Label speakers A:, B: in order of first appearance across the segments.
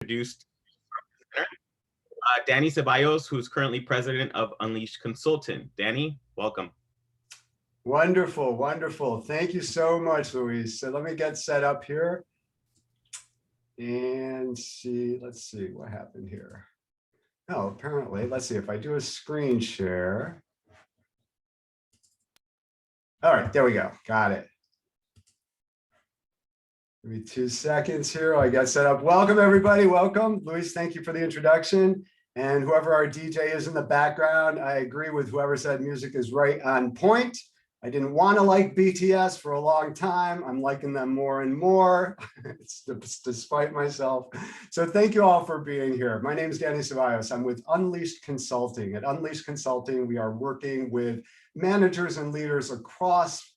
A: Introduced Danny Ceballos, who's currently president of Unleashed Consultant. Danny, welcome.
B: Wonderful, wonderful. Thank you so much, Luis. So let me get set up here and see, let's see what happened here. Oh, apparently, let's see if I do a screen share. All right, there we go. Got it. Give me 2 seconds here. I got set up. Welcome, everybody. Welcome. Luis, thank you for the introduction. And whoever our DJ is in the background, I agree with whoever said music is right on point. I didn't want to like BTS for a long time. I'm liking them more and more. It's despite myself. So thank you all for being here. My name is Danny Ceballos. I'm with Unleashed Consulting. At Unleashed Consulting, we are working with managers and leaders across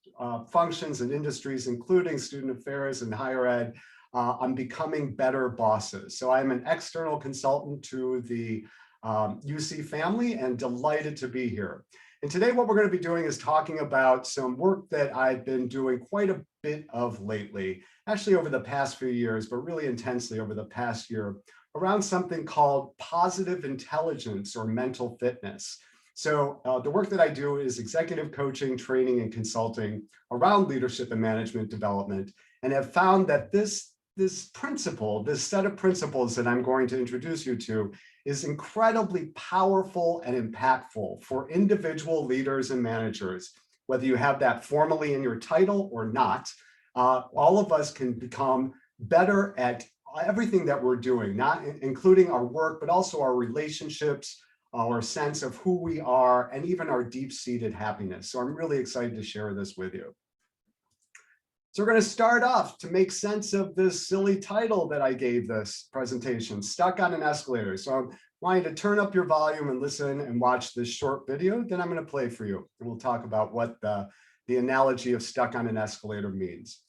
B: functions and industries, including student affairs and higher ed, on becoming better bosses. So I'm an external consultant to the UC family and delighted to be here. And today what we're going to be doing is talking about some work that I've been doing quite a bit of lately, actually over the past few years, but really intensely over the past year, around something called positive intelligence or mental fitness. So the work that I do is executive coaching, training, and consulting around leadership and management development, and have found that this principle, this set of principles that I'm going to introduce you to, is incredibly powerful and impactful for individual leaders and managers. Whether you have that formally in your title or not, all of us can become better at everything that we're doing, not including our work, but also our relationships, our sense of who we are, and even our deep-seated happiness. So I'm really excited to share this with you. So we're going to start off to make sense of this silly title that I gave this presentation, Stuck on an Escalator. So I'm wanting to turn up your volume and listen and watch this short video. Then I'm going to play for you, and we'll talk about what the analogy of stuck on an escalator means.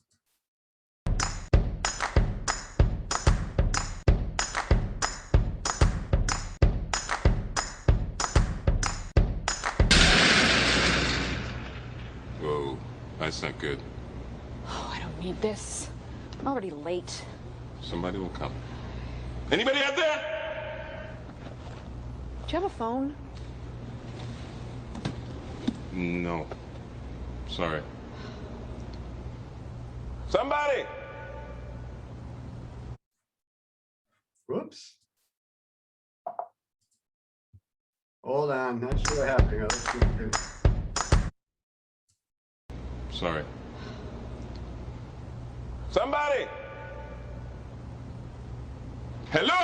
C: Whoa, that's not good.
D: Oh, I don't need this. I'm already late.
C: Somebody will come. Anybody out there?
D: Do you have a phone?
C: No. Sorry. Somebody!
B: Whoops. Hold on, not sure what happened here. Let's see what we do.
C: Sorry. Somebody! Hello?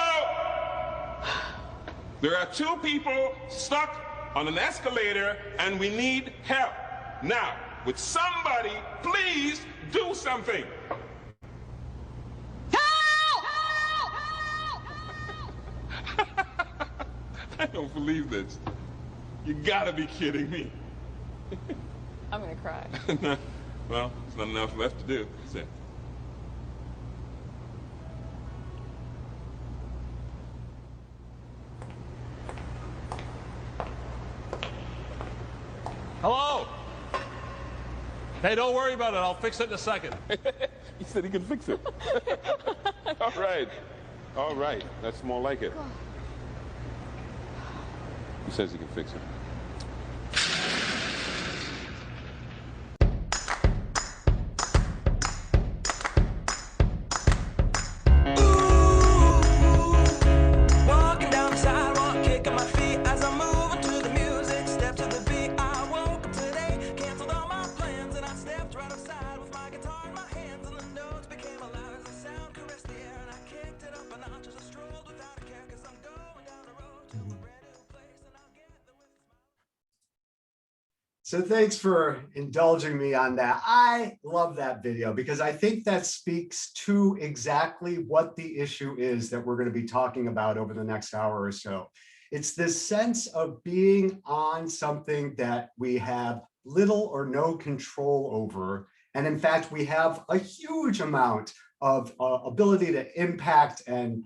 C: There are 2 people stuck on an escalator and we need help. Now, would somebody please do something?
D: Help! Help! Help!
C: I don't believe this. You gotta be kidding me.
D: I'm gonna cry.
C: Well, there's not enough left to do, is there?
E: Hello? Hey, don't worry about it. I'll fix it in a second.
C: He said he can fix it. All right. All right. That's more like it. He says he can fix it.
B: So thanks for indulging me on that. I love that video because I think that speaks to exactly what the issue is that we're going to be talking about over the next hour or so. It's this sense of being on something that we have little or no control over. And in fact, we have a huge amount of ability to impact and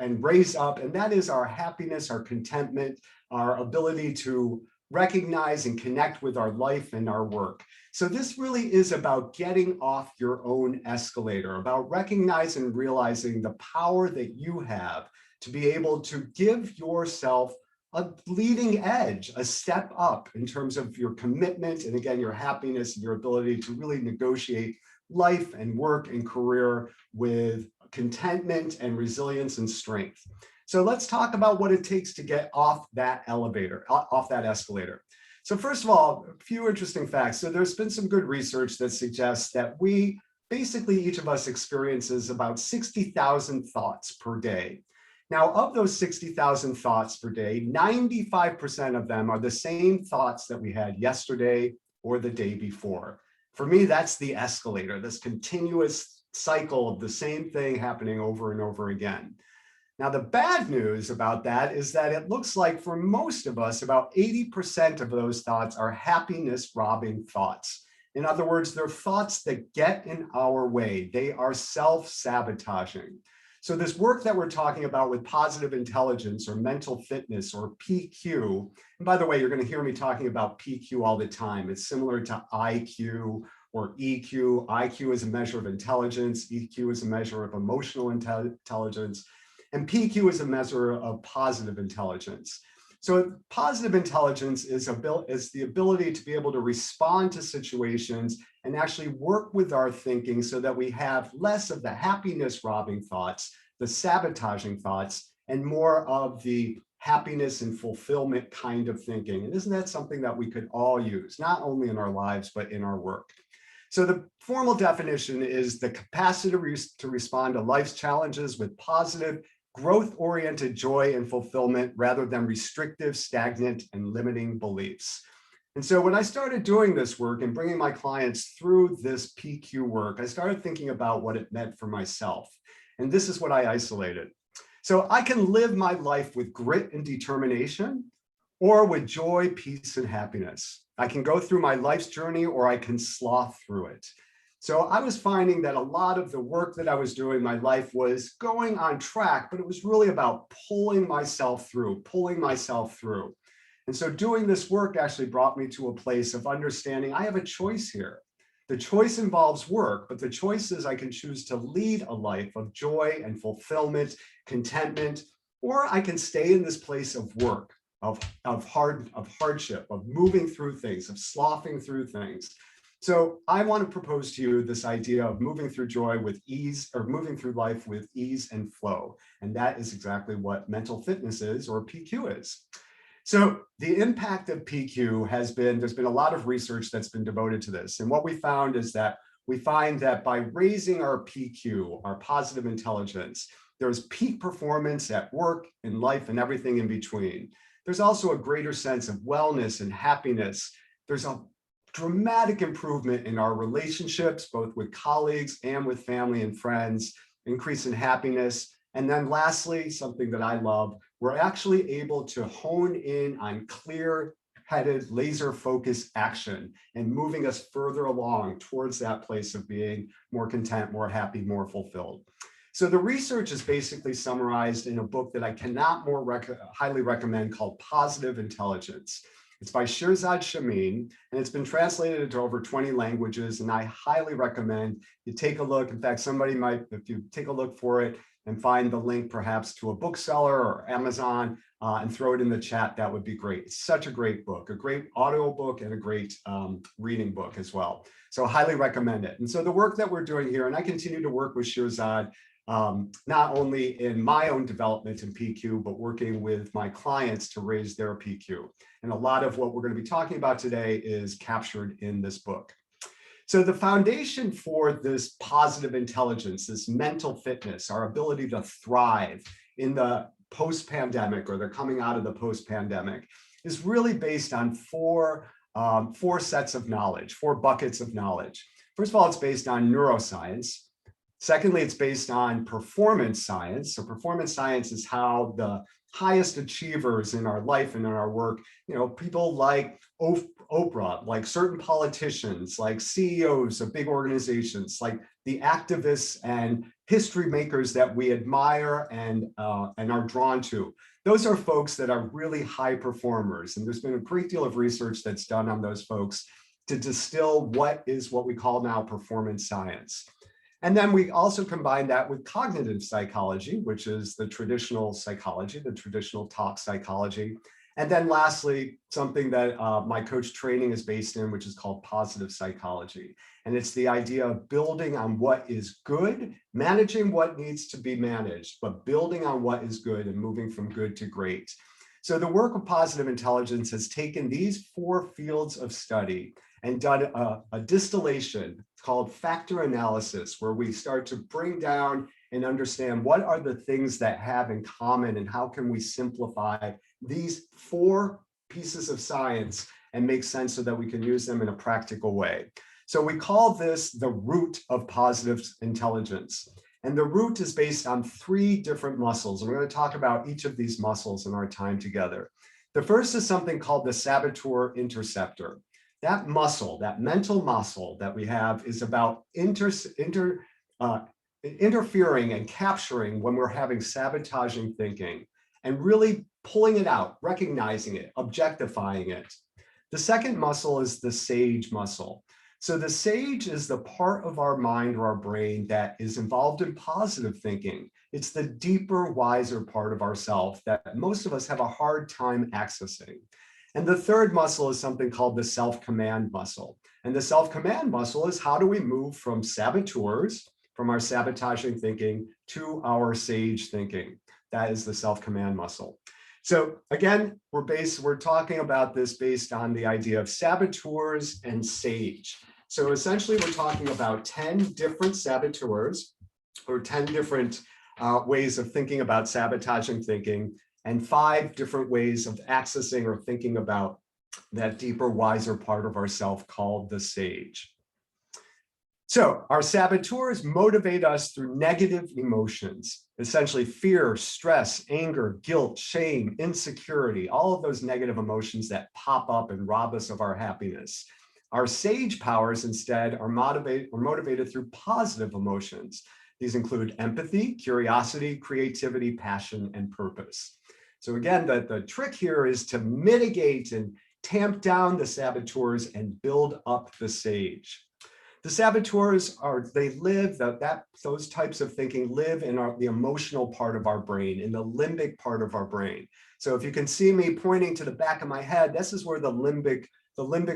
B: raise up. And that is our happiness, our contentment, our ability to recognize and connect with our life and our work. So this really is about getting off your own escalator, about recognizing and realizing the power that you have to be able to give yourself a leading edge, a step up in terms of your commitment, and again, your happiness and your ability to really negotiate life and work and career with contentment and resilience and strength. So let's talk about what it takes to get off that elevator, off that escalator. So first of all, a few interesting facts. So there's been some good research that suggests that basically each of us experiences about 60,000 thoughts per day. Now, of those 60,000 thoughts per day, 95% of them are the same thoughts that we had yesterday or the day before. For me, that's the escalator, this continuous cycle of the same thing happening over and over again. Now, the bad news about that is that it looks like for most of us, about 80% of those thoughts are happiness-robbing thoughts. In other words, they're thoughts that get in our way. They are self-sabotaging. So this work that we're talking about with positive intelligence or mental fitness or PQ, and by the way, you're going to hear me talking about PQ all the time. It's similar to IQ or EQ. IQ is a measure of intelligence. EQ is a measure of emotional intelligence. And PQ is a measure of positive intelligence. So positive intelligence is the ability to be able to respond to situations and actually work with our thinking so that we have less of the happiness-robbing thoughts, the sabotaging thoughts, and more of the happiness and fulfillment kind of thinking. And isn't that something that we could all use, not only in our lives, but in our work? So the formal definition is the capacity to respond to life's challenges with positive, growth-oriented joy and fulfillment rather than restrictive, stagnant, and limiting beliefs. And so when I started doing this work and bringing my clients through this PQ work, I started thinking about what it meant for myself. And this is what I isolated. So I can live my life with grit and determination, or with joy, peace, and happiness. I can go through my life's journey, or I can sloth through it. So I was finding that a lot of the work that I was doing in my life was going on track, but it was really about pulling myself through. And so doing this work actually brought me to a place of understanding I have a choice here. The choice involves work, but the choice is I can choose to lead a life of joy and fulfillment, contentment, or I can stay in this place of work, of hardship, of moving through things, of sloughing through things. So I want to propose to you this idea of moving through joy with ease, or moving through life with ease and flow. And that is exactly what mental fitness is, or PQ is. So the impact of PQ there's been a lot of research that's been devoted to this. And what we found is that we find that by raising our PQ, our positive intelligence, there's peak performance at work, in life, and everything in between. There's also a greater sense of wellness and happiness. There's a dramatic improvement in our relationships, both with colleagues and with family and friends, increase in happiness. And then lastly, something that I love, we're actually able to hone in on clear-headed, laser-focused action and moving us further along towards that place of being more content, more happy, more fulfilled. So the research is basically summarized in a book that I cannot more highly recommend called Positive Intelligence. It's by Shirzad Chamine, and it's been translated into over 20 languages, and I highly recommend you take a look. In fact, somebody might, if you take a look for it and find the link perhaps to a bookseller or Amazon and throw it in the chat, that would be great. It's such a great book, a great audio book and a great reading book as well. So highly recommend it. And so the work that we're doing here, and I continue to work with Shirzad, not only in my own development in PQ, but working with my clients to raise their PQ. And a lot of what we're going to be talking about today is captured in this book. So the foundation for this positive intelligence, this mental fitness, our ability to thrive in the post-pandemic, or they're coming out of the post-pandemic, is really based on four sets of knowledge, four buckets of knowledge. First of all, it's based on neuroscience. Secondly, it's based on performance science. So performance science is how the highest achievers in our life and in our work, people like Oprah Oprah, like certain politicians, like CEOs of big organizations, like the activists and history makers that we admire and are drawn to. Those are folks that are really high performers. And there's been a great deal of research that's done on those folks to distill what we call now performance science. And then we also combine that with cognitive psychology, which is the traditional psychology, the traditional talk psychology. And then lastly, something that my coach training is based in, which is called positive psychology. And it's the idea of building on what is good, managing what needs to be managed, but building on what is good and moving from good to great. So the work of positive intelligence has taken these 4 fields of study and done a distillation called factor analysis, where we start to bring down and understand what are the things that have in common and how can we simplify these 4 pieces of science and make sense so that we can use them in a practical way. So we call this the root of positive intelligence. And the root is based on 3 different muscles. And we're going to talk about each of these muscles in our time together. The first is something called the Saboteur interceptor. That muscle, that mental muscle that we have is about interfering and capturing when we're having sabotaging thinking and really pulling it out, recognizing it, objectifying it. The second muscle is the sage muscle. So the sage is the part of our mind or our brain that is involved in positive thinking. It's the deeper, wiser part of ourself that most of us have a hard time accessing. And the third muscle is something called the self-command muscle. And the self-command muscle is how do we move from saboteurs, from our sabotaging thinking, to our sage thinking. That is the self-command muscle. So again, we're talking about this based on the idea of saboteurs and sage. So essentially, we're talking about 10 different saboteurs or 10 different ways of thinking about sabotaging thinking, and 5 different ways of accessing or thinking about that deeper, wiser part of ourself called the sage. So our saboteurs motivate us through negative emotions, essentially fear, stress, anger, guilt, shame, insecurity, all of those negative emotions that pop up and rob us of our happiness. Our sage powers instead are motivated through positive emotions. These include empathy, curiosity, creativity, passion, and purpose. So again, the trick here is to mitigate and tamp down the saboteurs and build up the sage. The saboteurs those types of thinking live in the emotional part of our brain, in the limbic part of our brain. So if you can see me pointing to the back of my head, this is where the limbic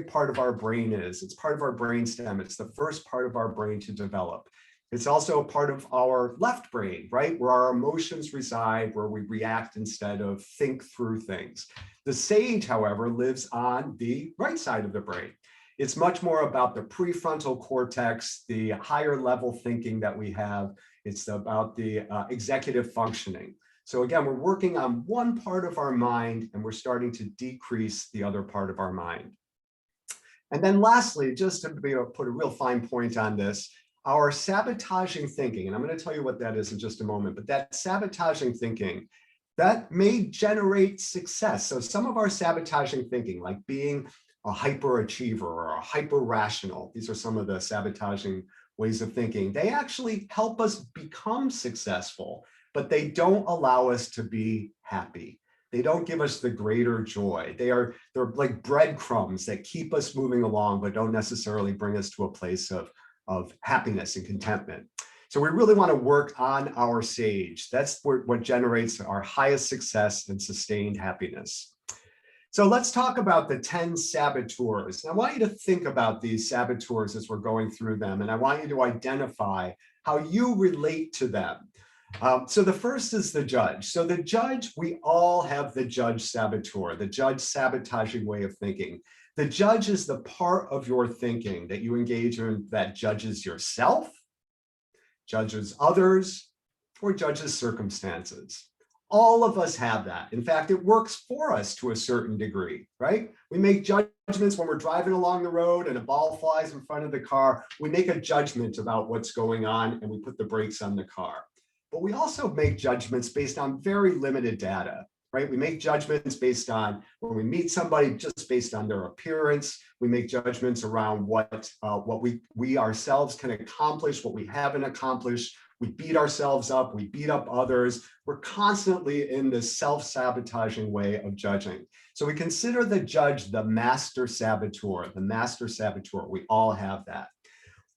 B: part of our brain is. It's part of our brainstem. It's the first part of our brain to develop. It's also a part of our left brain, right? Where our emotions reside, where we react instead of think through things. The sage, however, lives on the right side of the brain. It's much more about the prefrontal cortex, the higher level thinking that we have. It's about the executive functioning. So again, we're working on one part of our mind and we're starting to decrease the other part of our mind. And then lastly, just to put a real fine point on this, our sabotaging thinking, and I'm going to tell you what that is in just a moment, but that sabotaging thinking, that may generate success. So some of our sabotaging thinking, like being a hyperachiever or a hyper-rational, these are some of the sabotaging ways of thinking, they actually help us become successful, but they don't allow us to be happy. They don't give us the greater joy. They're like breadcrumbs that keep us moving along, but don't necessarily bring us to a place of happiness and contentment. So we really want to work on our sage. That's what generates our highest success and sustained happiness. So let's talk about the 10 saboteurs. And I want you to think about these saboteurs as we're going through them. And I want you to identify how you relate to them. So the first is the judge. So the judge, we all have the judge saboteur, the judge sabotaging way of thinking. The judge is the part of your thinking that you engage in that judges yourself, judges others, or judges circumstances. All of us have that. In fact, it works for us to a certain degree, right? We make judgments when we're driving along the road and a ball flies in front of the car. We make a judgment about what's going on and we put the brakes on the car. But we also make judgments based on very limited data. right? We make judgments based on when we meet somebody, just based on their appearance. We make judgments around what we ourselves can accomplish, what we haven't accomplished. We beat ourselves up, we beat up others. We're constantly in this self-sabotaging way of judging. So we consider the judge the master saboteur, the master saboteur. We all have that.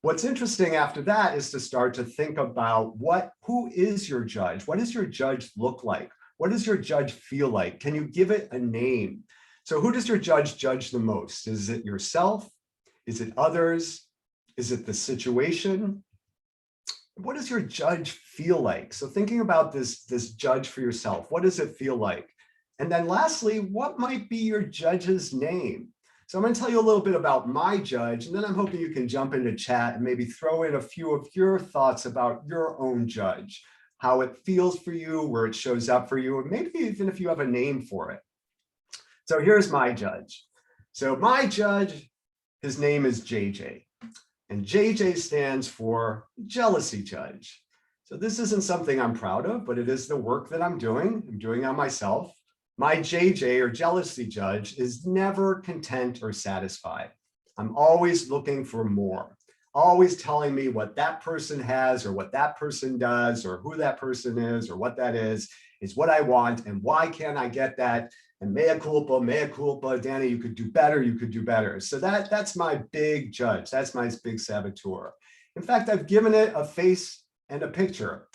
B: What's interesting after that is to start to think about who is your judge? What does your judge look like? What does your judge feel like? Can you give it a name? So who does your judge judge the most? Is it yourself? Is it others? Is it the situation? What does your judge feel like? So thinking about this judge for yourself, what does it feel like? And then lastly, what might be your judge's name? So I'm going to tell you a little bit about my judge, and then I'm hoping you can jump into chat and maybe throw in a few of your thoughts about your own judge, how it feels for you, where it shows up for you, and maybe even if you have a name for it. So here's my judge. So my judge, his name is JJ. And JJ stands for jealousy judge. So this isn't something I'm proud of, but it is the work that I'm doing on myself. My JJ or jealousy judge is never content or satisfied. I'm always looking for more, always telling me what that person has or what that person does or who that person is or what that is what I want. And why can't I get that? And mea culpa, Danny, you could do better, you could do better. So that's my big judge. That's my big saboteur. In fact, I've given it a face and a picture.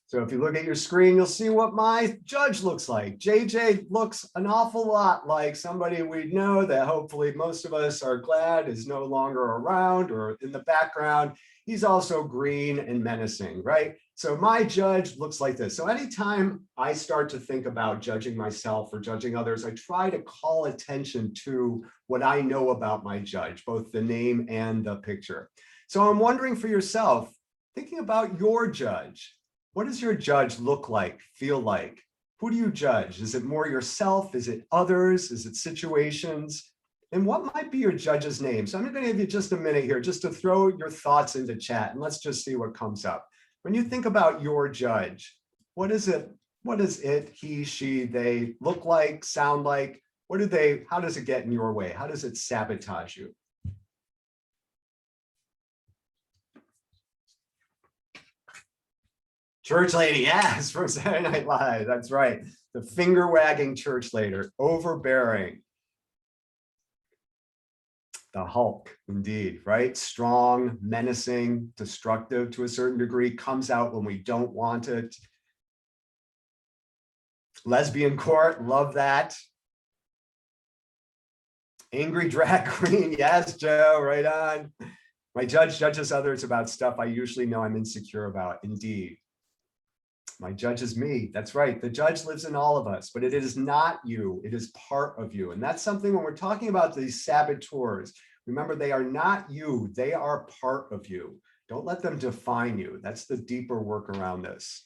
B: So if you look at your screen, you'll see what my judge looks like. JJ looks an awful lot like somebody we know that hopefully most of us are glad is no longer around or in the background. He's also green and menacing, right? So my judge looks like this. So anytime I start to think about judging myself or judging others, I try to call attention to what I know about my judge, both the name and the picture. So I'm wondering for yourself, thinking about your judge, what does your judge look like, feel like? Who do you judge? Is it more yourself? Is it others? Is it situations? And what might be your judge's name? So I'm going to give you just a minute here just to throw your thoughts into chat and let's just see what comes up. When you think about your judge, what is it? What does it, he, she, they look like, sound like? How does it get in your way? How does it sabotage you? Church lady, yes, from Saturday Night Live. That's right. The finger wagging church lady, overbearing. The Hulk, indeed, right? Strong, menacing, destructive to a certain degree, comes out when we don't want it. Lesbian court, love that. Angry drag queen, yes, Joe, right on. My judge judges others about stuff I usually know I'm insecure about, indeed. My judge is me. That's right. The judge lives in all of us, but it is not you. It is part of you. And that's something when we're talking about these saboteurs, remember, they are not you. They are part of you. Don't let them define you. That's the deeper work around this.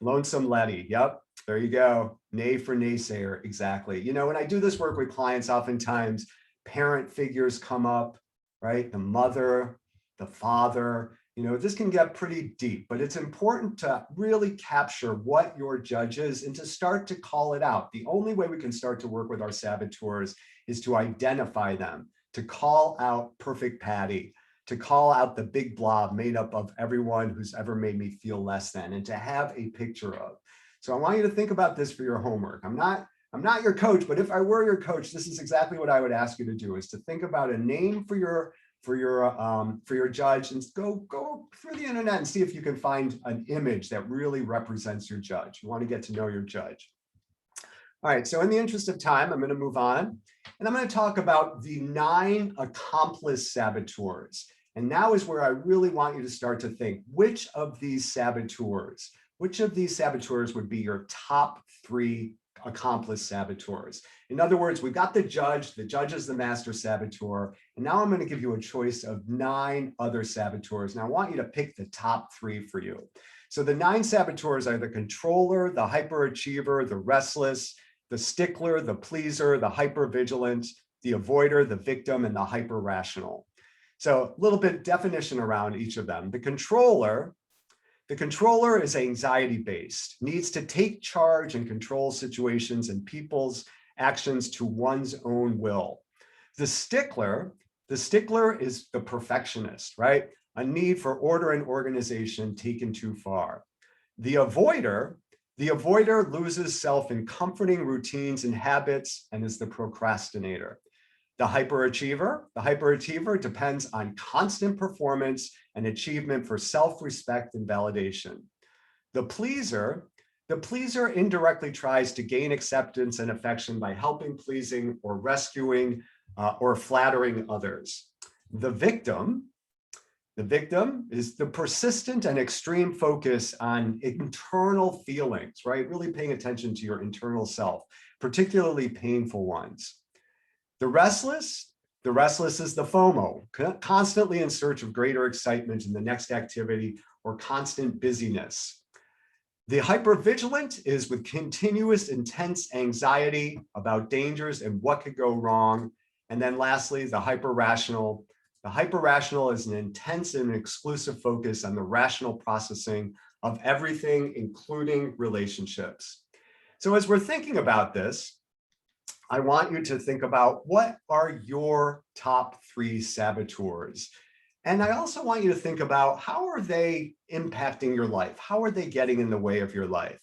B: Lonesome Letty. Yep. There you go. Nay for naysayer. Exactly. You know, when I do this work with clients, oftentimes parent figures come up, right? The mother, the father. You know, this can get pretty deep, but it's important to really capture what your judge is and to start to call it out. The only way we can start to work with our saboteurs is to identify them, to call out Perfect Patty, to call out the big blob made up of everyone who's ever made me feel less than, and to have a picture of. So I want you to think about this for your homework. I'm not your coach, but if I were your coach, this is exactly what I would ask you to do, is to think about a name for your judge and go through the internet and see if you can find an image that really represents your judge. You want to get to know your judge. All right, so in the interest of time, I'm going to move on and I'm going to talk about the 9 accomplice saboteurs. And now is where I really want you to start to think, which of these saboteurs would be your top 3 accomplice saboteurs? In other words, we've got the judge is the master saboteur, and now I'm going to give you a choice of 9 other saboteurs. Now I want you to pick the top 3 for you. So the 9 saboteurs are the controller, the hyperachiever, the restless, the stickler, the pleaser, the hypervigilant, the avoider, the victim, and the hyper-rational. So a little bit definition around each of them. The controller The controller is anxiety-based, needs to take charge and control situations and people's actions to one's own will. The stickler is the perfectionist, right? A need for order and organization taken too far. The avoider loses self in comforting routines and habits and is the procrastinator. The hyperachiever depends on constant performance and achievement for self-respect and validation. The pleaser indirectly tries to gain acceptance and affection by helping, pleasing, or rescuing or flattering others. The victim is the persistent and extreme focus on internal feelings, right? Really paying attention to your internal self, particularly painful ones. The restless is the FOMO, constantly in search of greater excitement in the next activity or constant busyness. The hypervigilant is with continuous intense anxiety about dangers and what could go wrong. And then lastly, the hyperrational. The hyperrational is an intense and exclusive focus on the rational processing of everything, including relationships. So as we're thinking about this, I want you to think about what are your top 3 saboteurs? And I also want you to think about how are they impacting your life? How are they getting in the way of your life?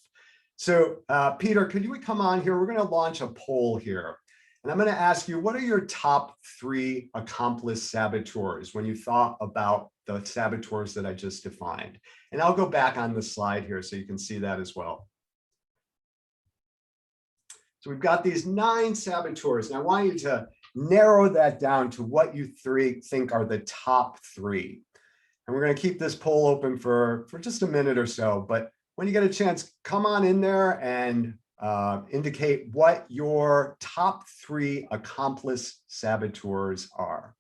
B: So Peter, could you come on here? We're going to launch a poll here. And I'm going to ask you, what are your top 3 accomplice saboteurs when you thought about the saboteurs that I just defined? And I'll go back on the slide here so you can see that as well. So we've got these 9 saboteurs, and I want you to narrow that down to what you think are the top 3. And we're going to keep this poll open for just a minute or so. But when you get a chance, come on in there and indicate what your top 3 accomplice saboteurs are.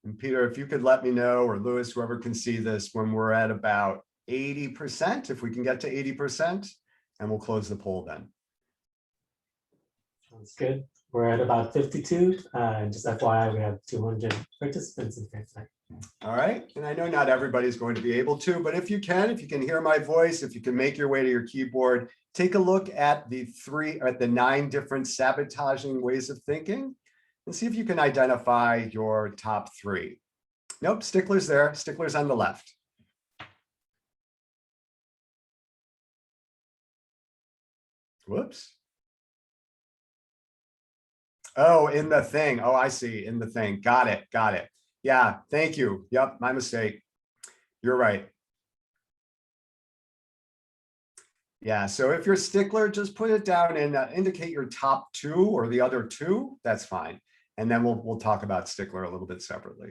B: And Peter, if you could let me know, or Lewis, whoever can see this, when we're at about 80%, if we can get to 80%, and we'll close the poll then.
F: Sounds good. We're at about 52. Just FYI, we have 200 participants in here tonight.
B: All right. And I know not everybody's going to be able to, but if you can hear my voice, if you can make your way to your keyboard, take a look at the 9 different sabotaging ways of thinking and see if you can identify your top 3. Nope, Stickler's there. Stickler's on the left. Whoops. Oh, in the thing. Oh, I see. In the thing. Got it. Got it. Yeah. Thank you. Yep. My mistake. You're right. Yeah. So if you're Stickler, just put it down and indicate your top 2 or the other 2. That's fine. And then we'll talk about Stickler a little bit separately.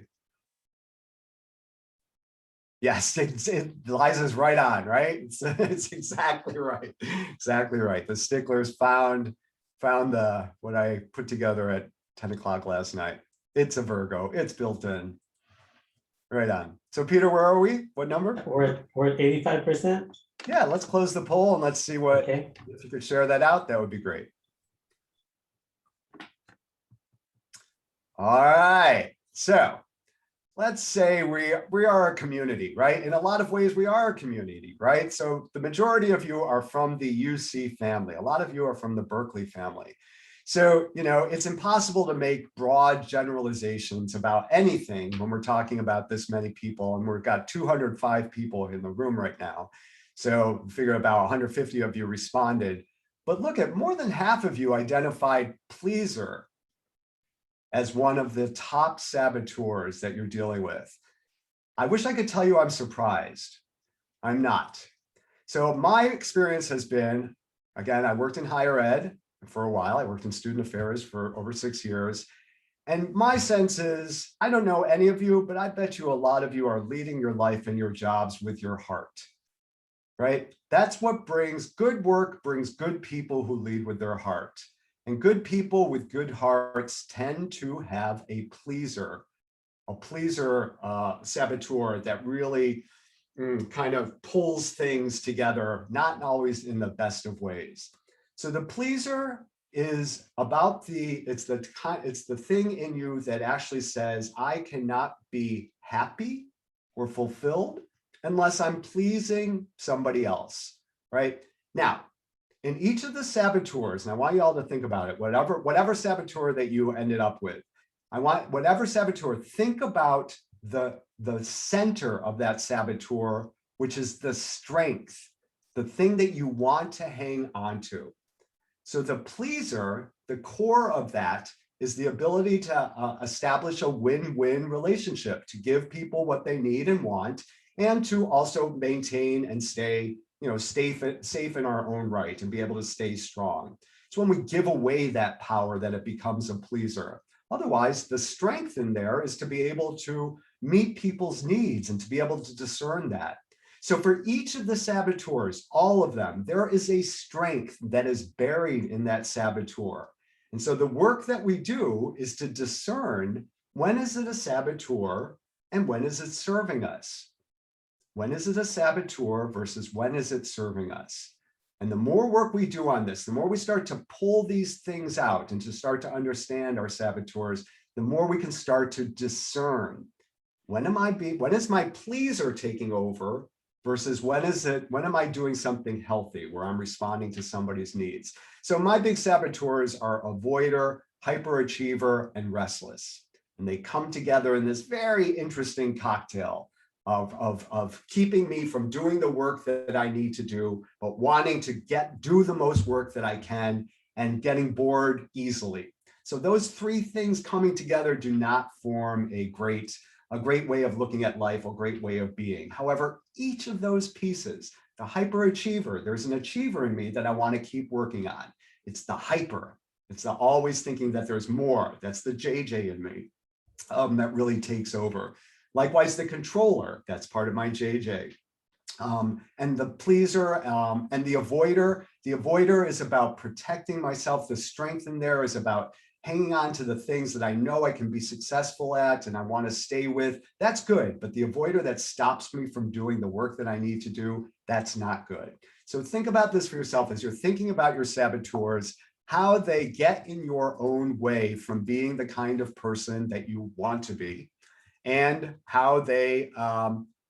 B: Yes, Liza's right on, right? It's exactly right. Exactly right. The Sticklers found what I put together at 10 o'clock last night. It's a Virgo. It's built in. Right on. So Peter, where are we? What number?
F: We're at 85%.
B: Yeah, let's close the poll and let's see what,
F: okay.
B: If you could share that out, that would be great. All right. So let's say we are a community, right? In a lot of ways, we are a community, right? So the majority of you are from the UC family. A lot of you are from the Berkeley family. So, it's impossible to make broad generalizations about anything when we're talking about this many people, and we've got 205 people in the room right now. So figure about 150 of you responded. But look at more than half of you identified pleaser as one of the top saboteurs that you're dealing with. I wish I could tell you I'm surprised. I'm not. So my experience has been, again, I worked in higher ed for a while. I worked in student affairs for over 6 years. And my sense is, I don't know any of you, but I bet you a lot of you are leading your life and your jobs with your heart, right? That's what brings good work, brings good people who lead with their heart. And good people with good hearts tend to have a pleaser saboteur that really kind of pulls things together, not always in the best of ways. So the pleaser is about it's the thing in you that actually says, I cannot be happy or fulfilled unless I'm pleasing somebody else, right? Now, in each of the saboteurs, and I want you all to think about it, whatever saboteur that you ended up with, I want whatever saboteur, think about the center of that saboteur, which is the strength, the thing that you want to hang on to. So the pleaser, the core of that is the ability to establish a win-win relationship, to give people what they need and want, and to also maintain and stay, safe in our own right and be able to stay strong. It's when we give away that power that it becomes a pleaser. Otherwise, the strength in there is to be able to meet people's needs and to be able to discern that. So for each of the saboteurs, all of them, there is a strength that is buried in that saboteur. And so the work that we do is to discern, when is it a saboteur and when is it serving us? When is it a saboteur versus when is it serving us? And the more work we do on this, the more we start to pull these things out and to start to understand our saboteurs, the more we can start to discern, when is my pleaser taking over versus when am I doing something healthy where I'm responding to somebody's needs? So my big saboteurs are avoider, hyperachiever, and restless. And they come together in this very interesting cocktail of keeping me from doing the work that I need to do, but wanting to do the most work that I can and getting bored easily. So those three things coming together do not form a great way of looking at life, a great way of being. However, each of those pieces, the hyperachiever, there's an achiever in me that I want to keep working on. It's the hyper. It's the always thinking that there's more. That's the JJ in me that really takes over. Likewise, the controller, that's part of my JJ. And the pleaser and the avoider is about protecting myself. The strength in there is about hanging on to the things that I know I can be successful at and I want to stay with. That's good. But the avoider that stops me from doing the work that I need to do, that's not good. So think about this for yourself as you're thinking about your saboteurs, how they get in your own way from being the kind of person that you want to be, and how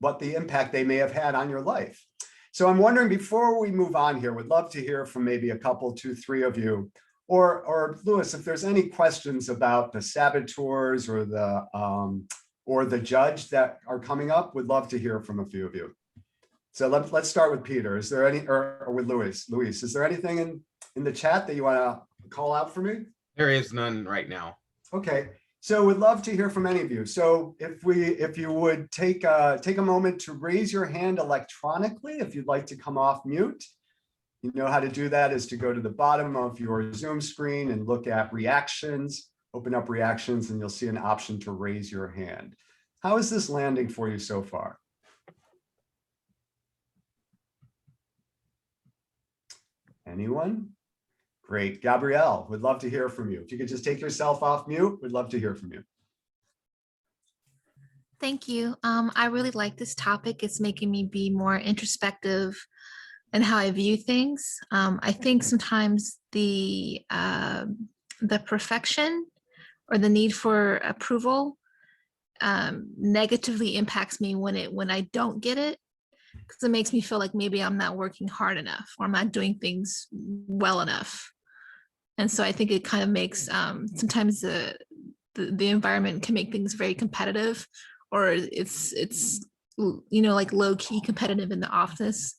B: what the impact they may have had on your life. So I'm wondering, before we move on here, would love to hear from maybe a couple, 2, 3 of you, or Louis, if there's any questions about the saboteurs or the judge that are coming up, would love to hear from a few of you. So let's start with Peter. Is there any, or with Louis? Louis, is there anything in the chat that you want to call out for me?
A: There is none right now.
B: Okay. So we'd love to hear from any of you. So if you would take a moment to raise your hand electronically, if you'd like to come off mute. You know how to do that is to go to the bottom of your Zoom screen and look at reactions, open up reactions, and you'll see an option to raise your hand. How is this landing for you so far? Anyone? Great. Gabrielle, would love to hear from you. If you could just take yourself off mute, we'd love to hear from you.
G: Thank you. I really like this topic. It's making me be more introspective in how I view things. I think sometimes the perfection or the need for approval negatively impacts me when I don't get it, because it makes me feel like maybe I'm not working hard enough or I'm not doing things well enough. And so I think it kind of makes sometimes the environment can make things very competitive, or it's like low-key competitive in the office.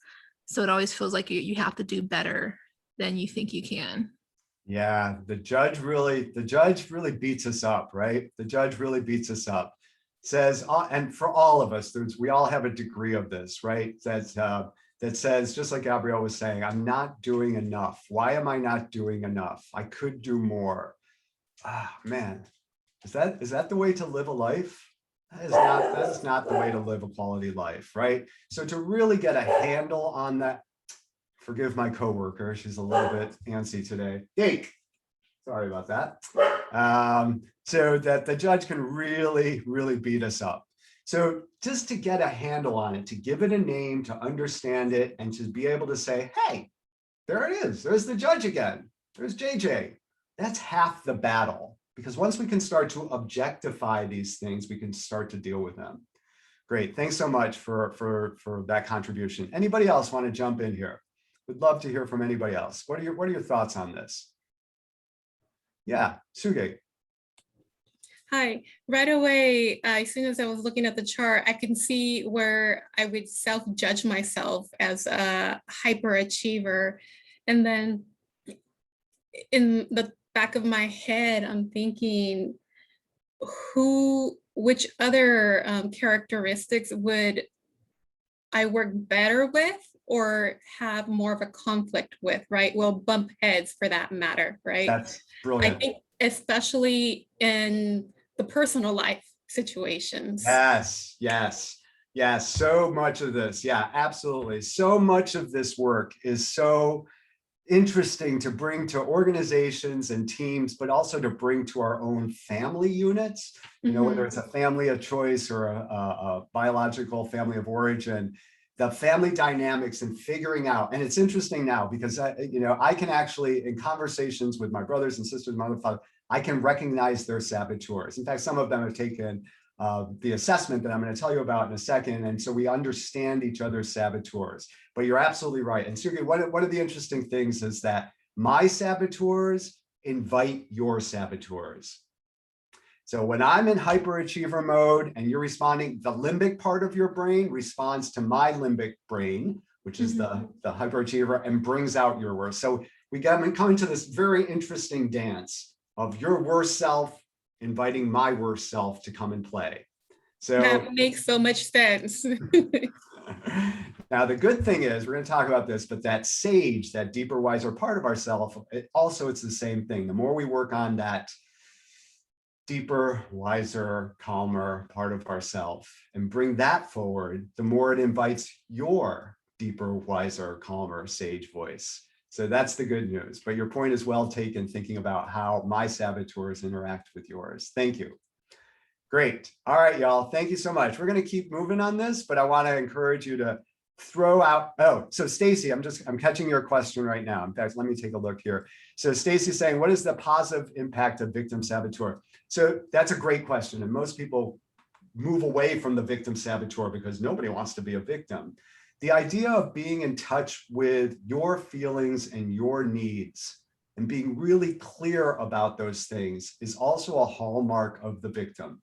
G: So it always feels like you have to do better than you think you can.
B: Yeah, the judge really beats us up, right? The judge really beats us up. Says, and for all of us, we all have a degree of this, right? That says, just like Gabrielle was saying, I'm not doing enough. Why am I not doing enough? I could do more. Ah, man, is that the way to live a life? That is not the way to live a quality life, right? So to really get a handle on that, forgive my coworker, she's a little bit antsy today. Yake, sorry about that. So that the judge can really, really beat us up. So just to get a handle on it, to give it a name, to understand it, and to be able to say, hey, there it is. There's the judge again. There's JJ. That's half the battle, because once we can start to objectify these things, we can start to deal with them. Great. Thanks so much for that contribution. Anybody else want to jump in here? Would love to hear from anybody else. What are your thoughts on this? Yeah, Suge.
H: Hi. Right away, as soon as I was looking at the chart, I can see where I would self-judge myself as a hyperachiever. And then in the back of my head, I'm thinking, which other characteristics would I work better with or have more of a conflict with, right? Well, bump heads for that matter, right?
B: That's brilliant.
H: I think especially in the personal life situations.
B: Yes, yes, yes. So much of this, yeah, absolutely. So much of this work is so interesting to bring to organizations and teams, but also to bring to our own family units, you know, whether it's a family of choice or a biological family of origin, the family dynamics and figuring out. And it's interesting now because I can actually, in conversations with my brothers and sisters, mother, father, I can recognize their saboteurs. In fact, some of them have taken the assessment that I'm going to tell you about in a second. And so we understand each other's saboteurs. But you're absolutely right. And Sugi, one of the interesting things is that my saboteurs invite your saboteurs. So when I'm in hyperachiever mode and you're responding, the limbic part of your brain responds to my limbic brain, which is the hyperachiever, and brings out your worst. So we come into this very interesting dance of your worst self inviting my worst self to come and play. So
H: that makes so much sense.
B: Now, the good thing is, we're going to talk about this, but that sage, that deeper, wiser part of ourself, it's the same thing. The more we work on that deeper, wiser, calmer part of ourself and bring that forward, the more it invites your deeper, wiser, calmer, sage voice. So that's the good news. But your point is well taken, thinking about how my saboteurs interact with yours. Thank you. Great. All right, y'all. Thank you so much. We're going to keep moving on this, but I want to encourage you to throw out. Oh, so Stacy, I'm catching your question right now. In fact, let me take a look here. So Stacy's saying, what is the positive impact of victim saboteur? So that's a great question. And most people move away from the victim saboteur because nobody wants to be a victim. The idea of being in touch with your feelings and your needs and being really clear about those things is also a hallmark of the victim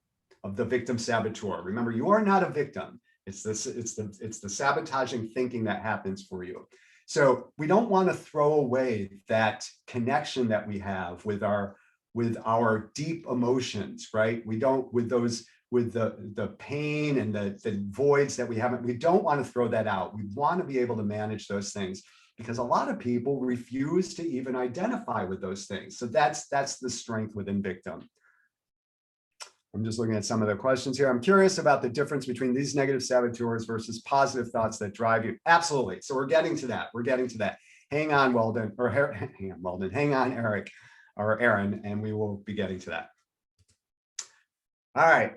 B: saboteur. Remember, you are not a victim. It's the sabotaging thinking that happens for you. So we don't want to throw away that connection that we have with our deep emotions, right? We don't, with the pain and the voids that we haven't, we don't want to throw that out. We want to be able to manage those things because a lot of people refuse to even identify with those things. So that's the strength within victim. I'm just looking at some of the questions here. I'm curious about the difference between these negative saboteurs versus positive thoughts that drive you. Absolutely. So we're getting to that. Hang on, Weldon, or hang on, Weldon. Hang on, Eric or Aaron, and we will be getting to that. All right.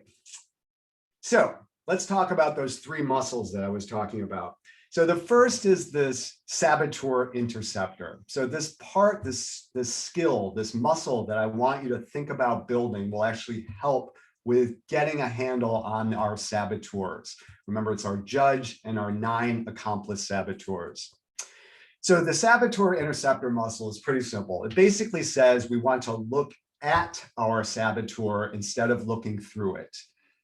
B: So let's talk about those three muscles that I was talking about. So the first is this saboteur interceptor. So this part, this skill, this muscle that I want you to think about building will actually help with getting a handle on our saboteurs. Remember, it's our judge and our 9 accomplice saboteurs. So the saboteur interceptor muscle is pretty simple. It basically says we want to look at our saboteur instead of looking through it.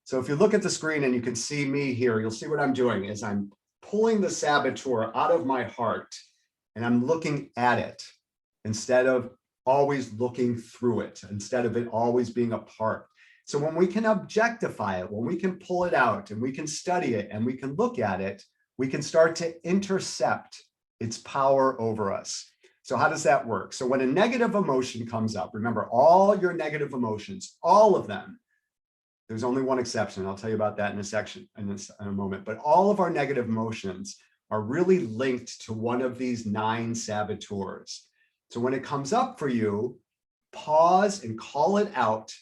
B: So if you look at the screen and you can see me here, you'll see what I'm doing is I'm pulling the saboteur out of my heart and I'm looking at it instead of always looking through it, instead of it always being a part. So when we can objectify it, when we can pull it out and we can study it and we can look at it, we can start to intercept its power over us. So how does that work? So when a negative emotion comes up, remember all your negative emotions, all of them, there's only one exception. I'll tell you about that in a moment, but all of our negative emotions are really linked to one of these 9 saboteurs. So when it comes up for you, pause and call it out,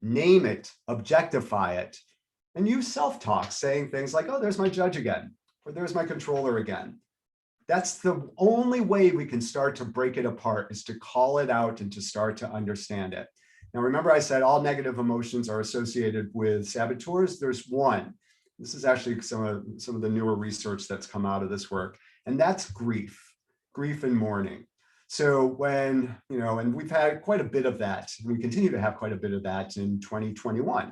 B: name it, objectify it, and use self-talk saying things like, oh, there's my judge again, or there's my controller again. That's the only way we can start to break it apart, is to call it out and to start to understand it. Now, remember I said all negative emotions are associated with saboteurs. There's one. This is actually some of the newer research that's come out of this work, and that's grief and mourning. So when, and we've had quite a bit of that, and we continue to have quite a bit of that in 2021.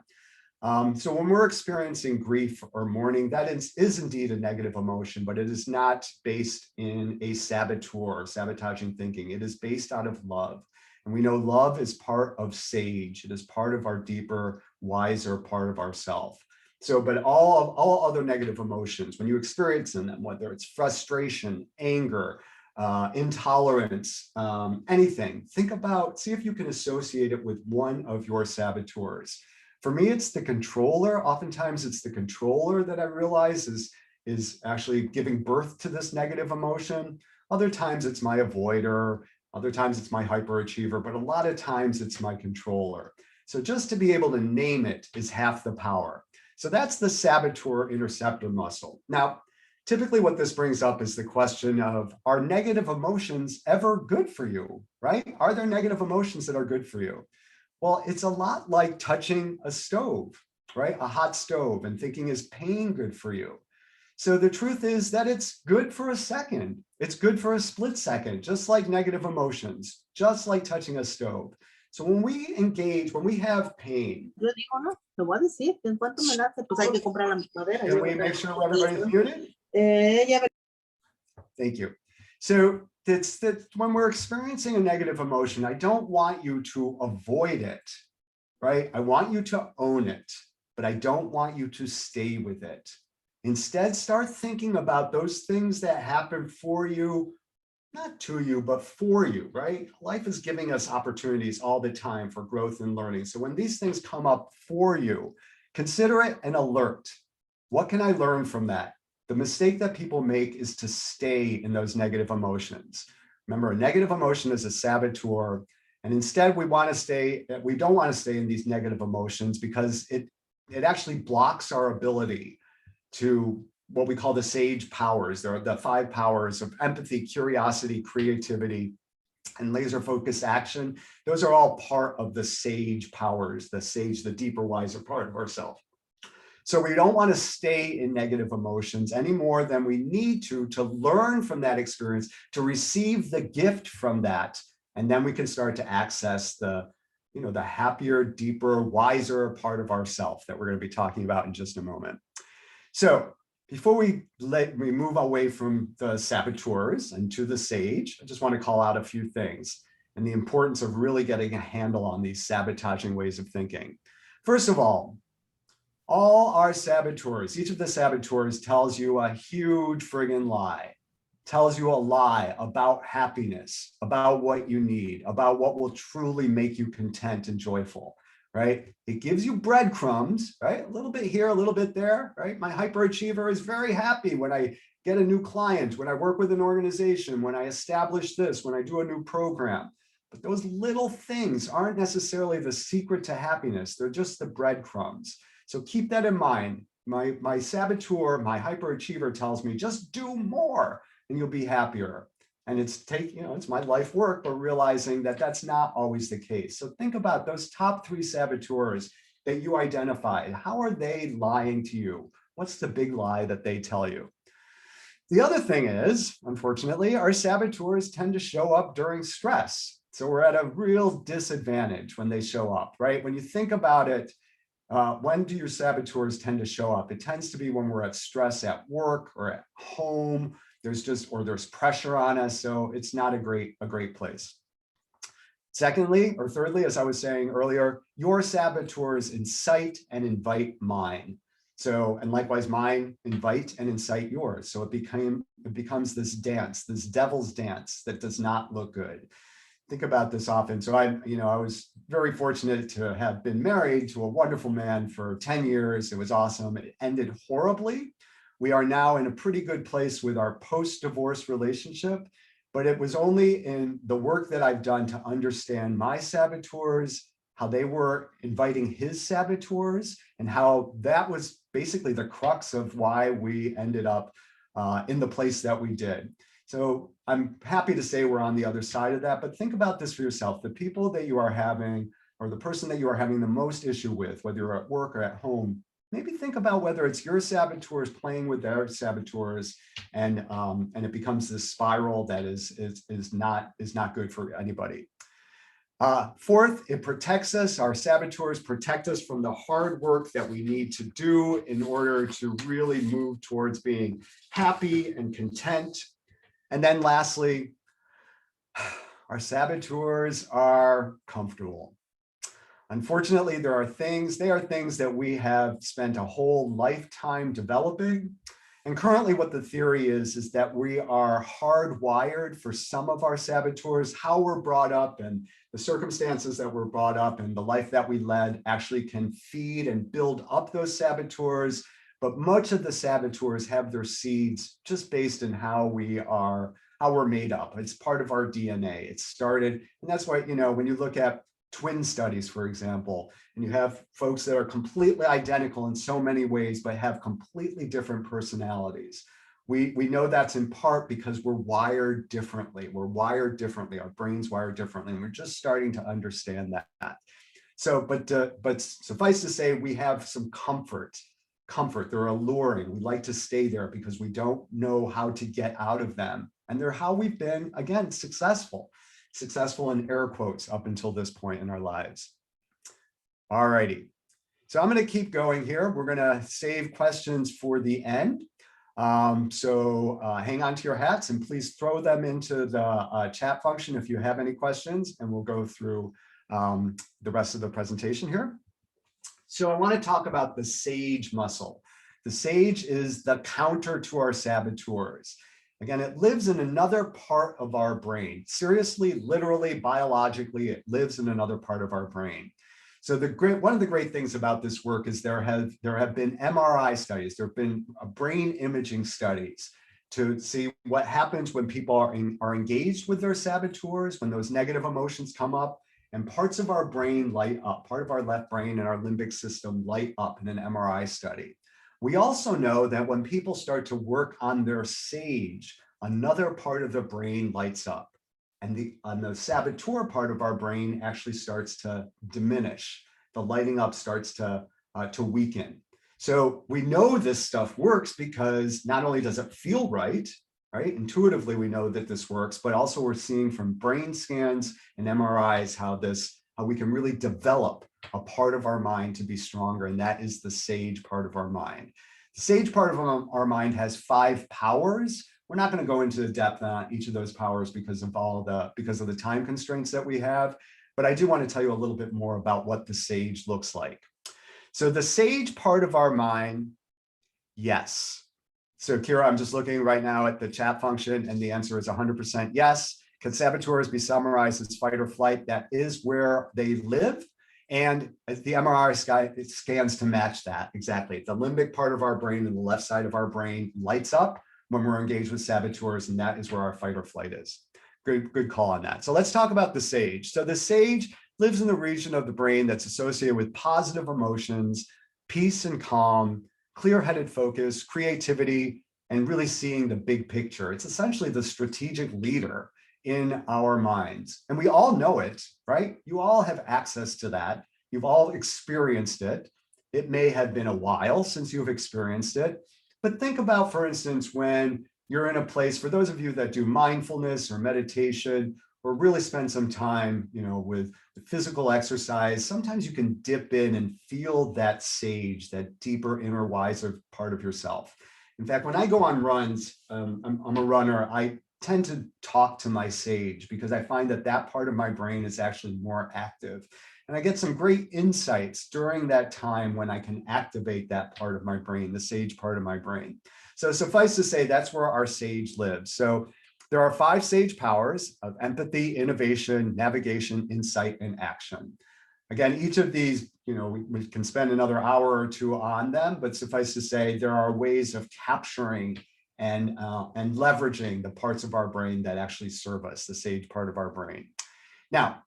B: So when we're experiencing grief or mourning, that is indeed a negative emotion, but it is not based in a saboteur, sabotaging thinking. It is based out of love. And we know love is part of sage. It is part of our deeper, wiser part of ourself. So, but all other negative emotions, when you experience them, whether it's frustration, anger, intolerance, anything, see if you can associate it with one of your saboteurs. For me, it's the controller. Oftentimes it's the controller that I realize is actually giving birth to this negative emotion. Other times it's my avoider. Other times it's my hyperachiever, but a lot of times it's my controller. So just to be able to name it is half the power. So that's the saboteur interceptor muscle. Now, typically what this brings up is the question of, are negative emotions ever good for you, right? Are there negative emotions that are good for you? Well, it's a lot like touching a stove, right? A hot stove, and thinking, is pain good for you? So the truth is that it's good for a second. It's good for a split second, just like negative emotions, just like touching a stove. So when we engage, when we have pain,
I: Yo digo, no, lo voy a decir, que en cuanto me nace, pues hay que comprar la madera.
B: can we make sure everybody's muted? Thank you. So that's when we're experiencing a negative emotion, I don't want you to avoid it, right? I want you to own it, but I don't want you to stay with it. Instead, start thinking about those things that happen for you, not to you, but for you, right? Life is giving us opportunities all the time for growth and learning. So when these things come up for you, consider it an alert. What can I learn from that? The mistake that people make is to stay in those negative emotions. Remember, a negative emotion is a saboteur, and instead we don't want to stay in these negative emotions because it actually blocks our ability to what we call the sage powers. There are the 5 powers of empathy, curiosity, creativity, and laser focused action. Those are all part of the sage powers, the deeper, wiser part of ourselves. So we don't want to stay in negative emotions any more than we need to learn from that experience, to receive the gift from that. And then we can start to access the happier, deeper, wiser part of ourself that we're going to be talking about in just a moment. So before we move away from the saboteurs and to the sage, I just want to call out a few things and the importance of really getting a handle on these sabotaging ways of thinking. First of all our saboteurs, each of the saboteurs tells you a huge friggin' lie, tells you a lie about happiness, about what you need, about what will truly make you content and joyful, right? It gives you breadcrumbs, right? A little bit here, a little bit there, right? My hyperachiever is very happy when I get a new client, when I work with an organization, when I establish this, when I do a new program. But those little things aren't necessarily the secret to happiness. They're just the breadcrumbs. So keep that in mind. My saboteur, my hyperachiever tells me, just do more and you'll be happier. And it's my life work, but realizing that that's not always the case. So think about those top 3 saboteurs that you identified. How are they lying to you? What's the big lie that they tell you? The other thing is, unfortunately, our saboteurs tend to show up during stress. So we're at a real disadvantage when they show up, right? When you think about it, when do your saboteurs tend to show up? It tends to be when we're at stress at work or at home. There's pressure on us. So it's not a great place. Secondly, or thirdly, as I was saying earlier, your saboteurs incite and invite mine. So, and likewise mine invite and incite yours. So it becomes this dance, this devil's dance that does not look good. Think about this often. So I was very fortunate to have been married to a wonderful man for 10 years. It was awesome. It ended horribly. We are now in a pretty good place with our post-divorce relationship, but it was only in the work that I've done to understand my saboteurs, how they were inviting his saboteurs, and how that was basically the crux of why we ended up in the place that we did. So I'm happy to say we're on the other side of that, but think about this for yourself. The people that you are having, or the person that you are having the most issue with, whether you're at work or at home, maybe think about whether it's your saboteurs playing with their saboteurs, and it becomes this spiral that is not good for anybody. Fourth, it protects us. Our saboteurs protect us from the hard work that we need to do in order to really move towards being happy and content. And then lastly, our saboteurs are comfortable. Unfortunately, they are things that we have spent a whole lifetime developing. And currently what the theory is that we are hardwired for some of our saboteurs. How we're brought up and the circumstances that we're brought up and the life that we led actually can feed and build up those saboteurs. But much of the saboteurs have their seeds just based on how we're made up. It's part of our DNA. It started, and that's why, when you look at twin studies, for example, and you have folks that are completely identical in so many ways, but have completely different personalities. We know that's in part because we're wired differently. We're wired differently. Our brains wired differently, and we're just starting to understand that. So, but suffice to say, we have some comfort. They're alluring. We like to stay there because we don't know how to get out of them. And they're how we've been, again, successful in air quotes up until this point in our lives. All righty. So I'm going to keep going here. We're going to save questions for the end. So hang on to your hats and please throw them into the chat function if you have any questions, and we'll go through the rest of the presentation here. So I want to talk about the sage muscle. The sage is the counter to our saboteurs. Again, it lives in another part of our brain. Seriously, literally, biologically, it lives in another part of our brain. So one of the great things about this work is there have been MRI studies, there have been brain imaging studies to see what happens when people are engaged with their saboteurs, when those negative emotions come up, and parts of our brain light up, part of our left brain and our limbic system light up in an MRI study. We also know that when people start to work on their sage, another part of the brain lights up, and the saboteur part of our brain actually starts to diminish. The lighting up starts to weaken. So we know this stuff works because not only does it feel right? Intuitively, we know that this works, but also we're seeing from brain scans and MRIs how we can really develop a part of our mind to be stronger, and that is the sage part of our mind. The sage part of our mind has 5 powers. We're not going to go into depth on each of those powers because of the time constraints that we have, but I do want to tell you a little bit more about what the sage looks like. So the sage part of our mind, yes. So Kira, I'm just looking right now at the chat function, and the answer is 100% yes. Can saboteurs be summarized as fight or flight? That is where they live. And the MRI scans to match that exactly. The limbic part of our brain and the left side of our brain lights up when we're engaged with saboteurs, and that is where our fight or flight is. Good call on that. So let's talk about the sage. So the sage lives in the region of the brain that's associated with positive emotions, peace and calm, clear-headed focus, creativity, and really seeing the big picture. It's essentially the strategic leader in our minds. And we all know it, right? You all have access to that. You've all experienced it. It may have been a while since you've experienced it, but think about, for instance, when you're in a place, for those of you that do mindfulness or meditation, or really spend some time, with physical exercise, sometimes you can dip in and feel that sage, that deeper, inner, wiser part of yourself. In fact, when I go on runs, I'm a runner, I tend to talk to my sage because I find that part of my brain is actually more active. And I get some great insights during that time when I can activate that part of my brain, the sage part of my brain. So suffice to say, that's where our sage lives. So there are 5 sage powers of empathy, innovation, navigation, insight, and action. Again, each of these, we can spend another hour or 2 on them, but suffice to say, there are ways of capturing and leveraging the parts of our brain that actually serve us, the sage part of our brain. Now,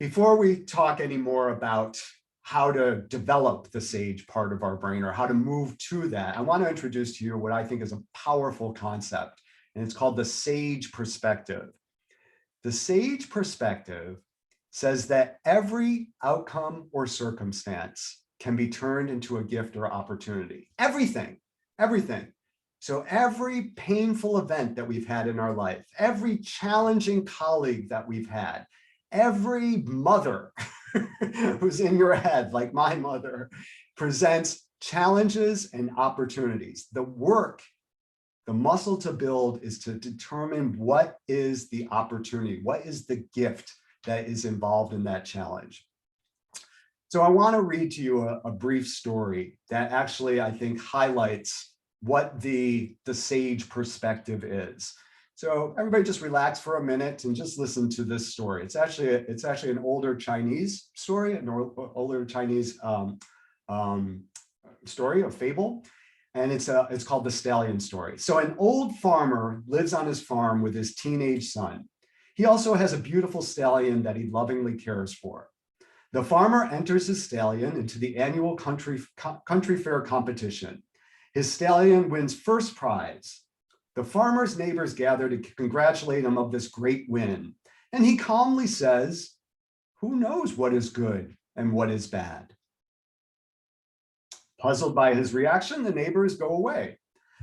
B: before we talk any more about how to develop the sage part of our brain or how to move to that, I want to introduce to you what I think is a powerful concept. and it's called the sage perspective. The sage perspective says that every outcome or circumstance can be turned into a gift or opportunity. Everything. So every painful event that we've had in our life, every challenging colleague that we've had, every mother who's in your head, like my mother, presents challenges and opportunities. The work, the muscle to build is to determine what is the opportunity, what is the gift that is involved in that challenge. So I want to read to you a brief story that actually, I think, highlights what the sage perspective is. So everybody just relax for a minute and just listen to this story. It's actually an older Chinese story, an older Chinese story, a fable, and it's called the Stallion Story. So an old farmer lives on his farm with his teenage son. He also has a beautiful stallion that he lovingly cares for. The farmer enters his stallion into the annual country fair competition. His stallion wins first prize. The farmer's neighbors gather to congratulate him of this great win. And he calmly says, "Who knows what is good and what is bad?" Puzzled by his reaction, the neighbors go away.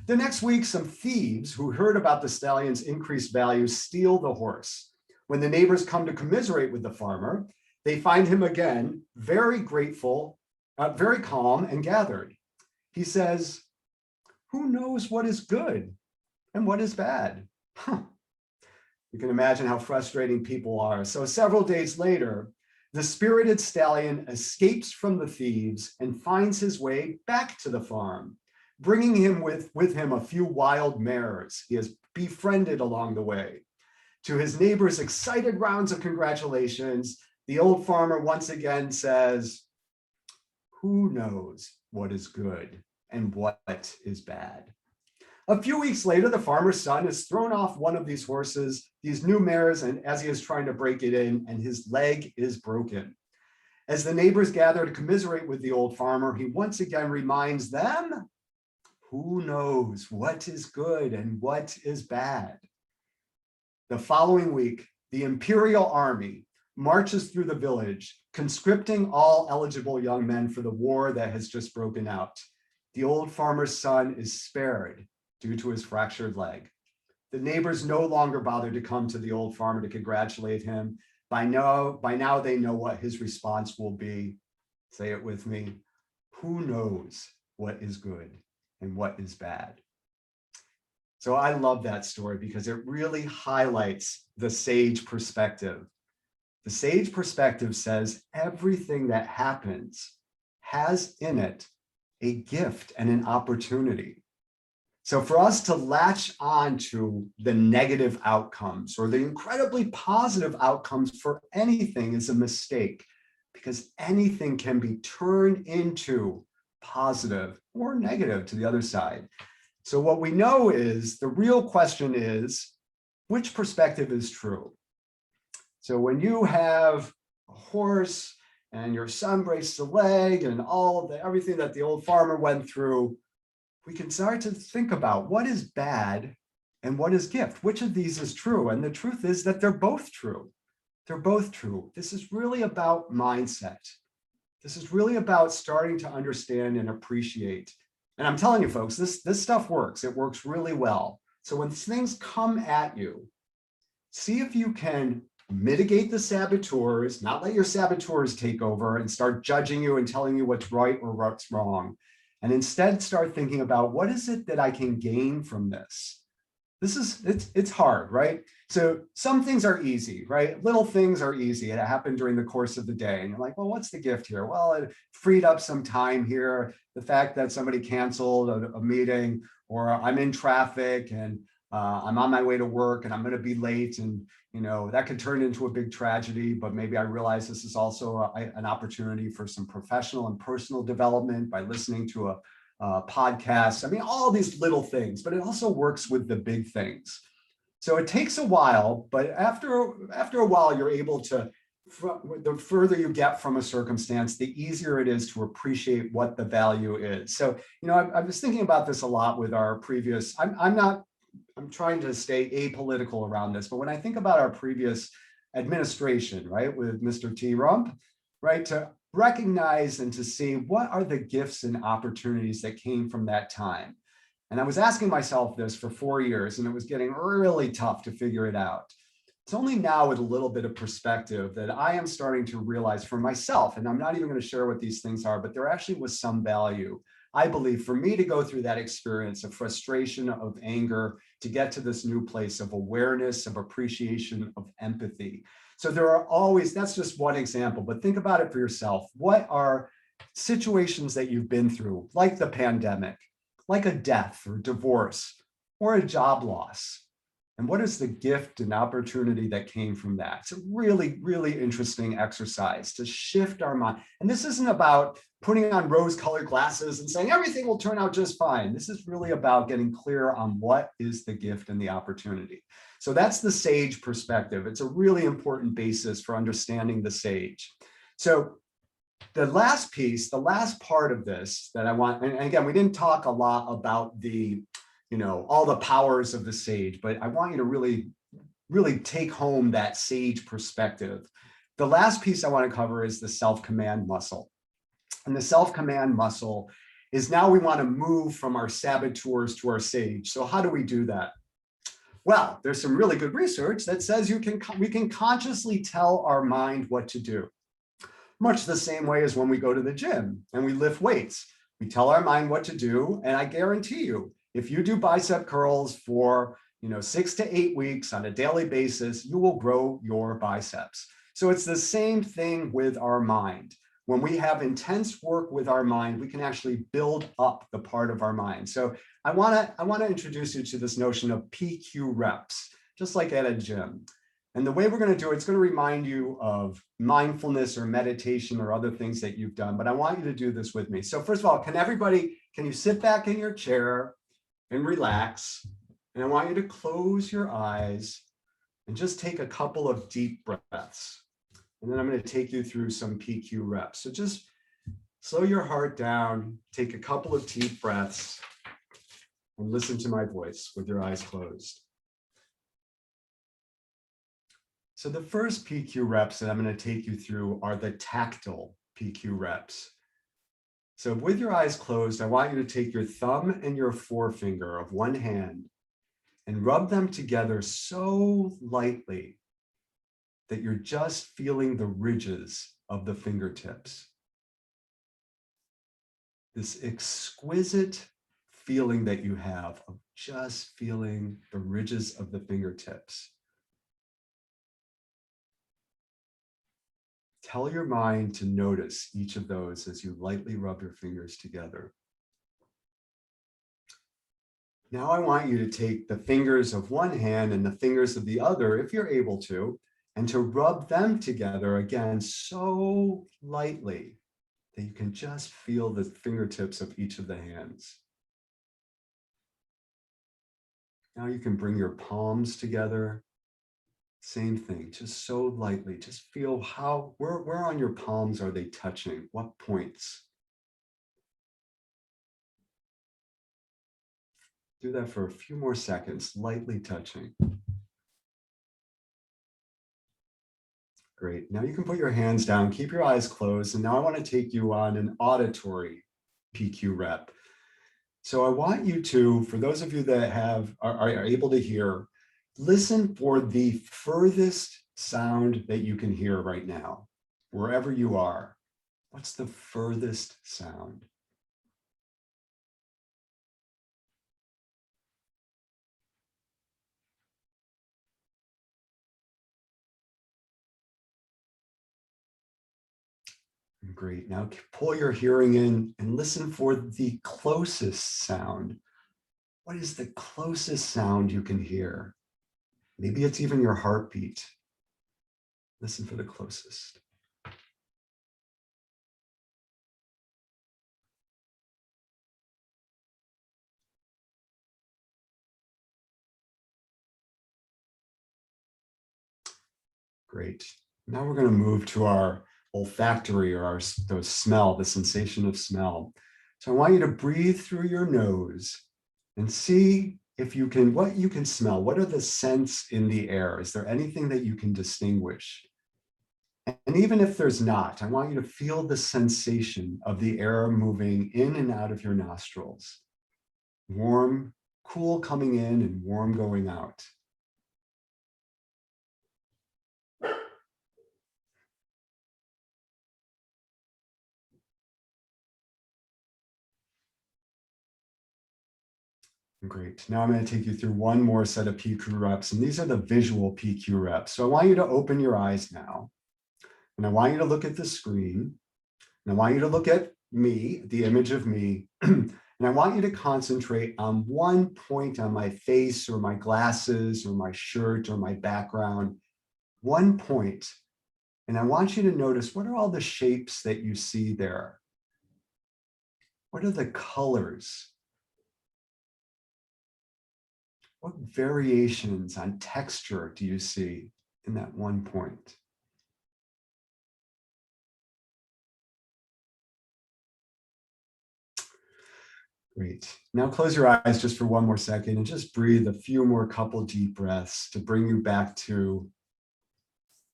B: The next week, some thieves who heard about the stallion's increased value steal the horse. When the neighbors come to commiserate with the farmer, they find him again, very grateful, very calm and gathered. He says, "Who knows what is good and what is bad?" You can imagine how frustrating people are. So several days later, the spirited stallion escapes from the thieves and finds his way back to the farm, bringing him with him a few wild mares he has befriended along the way. To his neighbors' excited rounds of congratulations, the old farmer once again says, "Who knows what is good and what is bad?" A few weeks later, the farmer's son has thrown off one of these horses, these new mares, and as he is trying to break it in, and his leg is broken. As the neighbors gather to commiserate with the old farmer, he once again reminds them, "Who knows what is good and what is bad?" The following week, the Imperial Army marches through the village, conscripting all eligible young men for the war that has just broken out. The old farmer's son is spared due to his fractured leg. The neighbors no longer bother to come to the old farmer to congratulate him. By now they know what his response will be. Say it with me. Who knows what is good and what is bad? So I love that story because it really highlights the sage perspective. The sage perspective says everything that happens has in it a gift and an opportunity. So for us to latch on to the negative outcomes or the incredibly positive outcomes for anything is a mistake, because anything can be turned into positive or negative to the other side. So what we know is the real question is, which perspective is true? So when you have a horse and your son breaks the leg and everything that the old farmer went through, we can start to think about what is bad and what is gift. Which of these is true? And the truth is that they're both true. They're both true. This is really about mindset. This is really about starting to understand and appreciate. And I'm telling you, folks, this stuff works. It works really well. So when things come at you, see if you can mitigate the saboteurs, not let your saboteurs take over and start judging you and telling you what's right or what's wrong. And instead start thinking about, what is it that I can gain from this? It's hard, right? So some things are easy, right? Little things are easy. It happened during the course of the day. And you're like, well, what's the gift here? Well, it freed up some time here. The fact that somebody canceled a meeting, or I'm in traffic and I'm on my way to work and I'm going to be late, and that could turn into a big tragedy, but maybe I realize this is also an opportunity for some professional and personal development by listening to a podcast. I mean, all these little things, but it also works with the big things. So it takes a while, but after a while, you're able to, the further you get from a circumstance, the easier it is to appreciate what the value is. So, I was thinking about this a lot with our previous, I'm not I'm trying to stay apolitical around this, but when I think about our previous administration, right, with Mr. T. Rump, right, to recognize and to see what are the gifts and opportunities that came from that time. And I was asking myself this for 4 years, and it was getting really tough to figure it out. It's only now with a little bit of perspective that I am starting to realize for myself, and I'm not even going to share what these things are, but there actually was some value, I believe, for me to go through that experience of frustration, of anger, to get to this new place of awareness, of appreciation, of empathy. So there are always, that's just one example, but think about it for yourself. What are situations that you've been through, like the pandemic, like a death or divorce or a job loss? And what is the gift and opportunity that came from that? It's a really, really interesting exercise to shift our mind. And this isn't about putting on rose-colored glasses and saying everything will turn out just fine. This is really about getting clear on what is the gift and the opportunity. So that's the SAGE perspective. It's a really important basis for understanding the SAGE. So the last piece, the last part of this that I want, and again, we didn't talk a lot about the, all the powers of the SAGE, but I want you to really, really take home that SAGE perspective. The last piece I want to cover is the self-command muscle. And the self-command muscle is now we want to move from our saboteurs to our SAGE. So how do we do that? Well, there's some really good research that says we can consciously tell our mind what to do. Much the same way as when we go to the gym and we lift weights. We tell our mind what to do, and I guarantee you, if you do bicep curls for 6 to 8 weeks on a daily basis, you will grow your biceps. So it's the same thing with our mind. When we have intense work with our mind, we can actually build up the part of our mind. So I want to introduce you to this notion of PQ reps, just like at a gym. And the way we're going to do it, it's going to remind you of mindfulness or meditation or other things that you've done. But I want you to do this with me. So first of all, can you sit back in your chair and relax? And I want you to close your eyes and just take a couple of deep breaths. And then I'm going to take you through some PQ reps. So just slow your heart down, take a couple of deep breaths, and listen to my voice with your eyes closed. So the first PQ reps that I'm going to take you through are the tactile PQ reps. So with your eyes closed, I want you to take your thumb and your forefinger of one hand and rub them together so lightly that you're just feeling the ridges of the fingertips. This exquisite feeling that you have of just feeling the ridges of the fingertips. Tell your mind to notice each of those as you lightly rub your fingers together. Now I want you to take the fingers of one hand and the fingers of the other, if you're able to, and to rub them together again so lightly that you can just feel the fingertips of each of the hands. Now you can bring your palms together. Same thing, just so lightly. Just feel where on your palms are they touching? What points? Do that for a few more seconds, lightly touching. Great. Now you can put your hands down, keep your eyes closed, and now I want to take you on an auditory PQ rep. So I want you to, for those of you that are able to hear, listen for the furthest sound that you can hear right now, wherever you are. What's the furthest sound? Great. Now pull your hearing in and listen for the closest sound. What is the closest sound you can hear? Maybe it's even your heartbeat. Listen for the closest. Great. Now we're going to move to our olfactory or those smell, the sensation of smell. So I want you to breathe through your nose and see if you can, what you can smell, what are the scents in the air? Is there anything that you can distinguish? And even if there's not, I want you to feel the sensation of the air moving in and out of your nostrils. Warm, cool coming in and warm going out. Great. Now I'm going to take you through one more set of PQ reps, and these are the visual PQ reps. So I want you to open your eyes now, and I want you to look at the screen, and I want you to look at me, the image of me, and I want you to concentrate on one point on my face or my glasses or my shirt or my background, one point. And I want you to notice, what are all the shapes that you see there? What are the colors? What variations on texture do you see in that one point? Great. Now close your eyes just for one more second and just breathe a few more couple deep breaths to bring you back to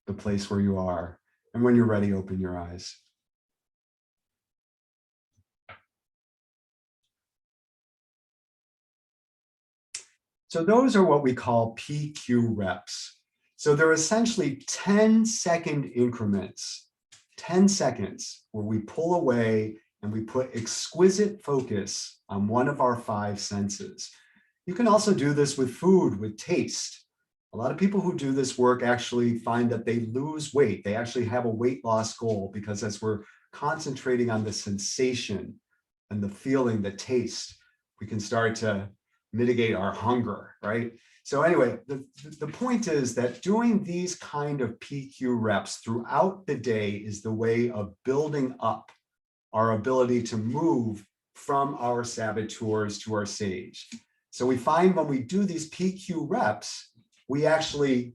B: the place where you are. And when you're ready, open your eyes. So those are what we call PQ reps. So they're essentially 10-second increments, 10 seconds where we pull away and we put exquisite focus on one of our 5 senses. You can also do this with food, with taste. A lot of people who do this work actually find that they lose weight. They actually have a weight loss goal because as we're concentrating on the sensation and the feeling, the taste, we can start to mitigate our hunger, right? So anyway, the point is that doing these kind of PQ reps throughout the day is the way of building up our ability to move from our saboteurs to our sage. So we find when we do these PQ reps, we actually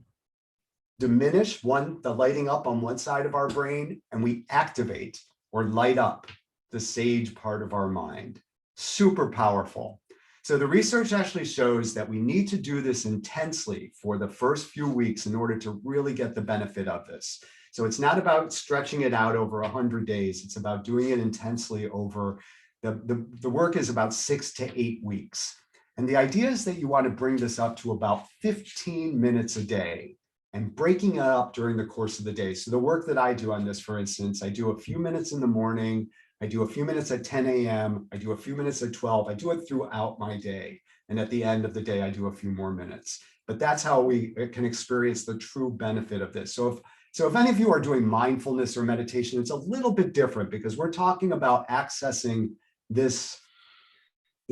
B: diminish the lighting up on one side of our brain, and we activate or light up the sage part of our mind. Super powerful. So the research actually shows that we need to do this intensely for the first few weeks in order to really get the benefit of this. So it's not about stretching it out over 100 days. It's about doing it intensely over, the work is about 6 to 8 weeks. And the idea is that you want to bring this up to about 15 minutes a day and breaking it up during the course of the day. So the work that I do on this, for instance, I do a few minutes in the morning, I do a few minutes at 10 a.m., I do a few minutes at 12, I do it throughout my day. And at the end of the day, I do a few more minutes. But that's how we can experience the true benefit of this. So if any of you are doing mindfulness or meditation, it's a little bit different because we're talking about accessing this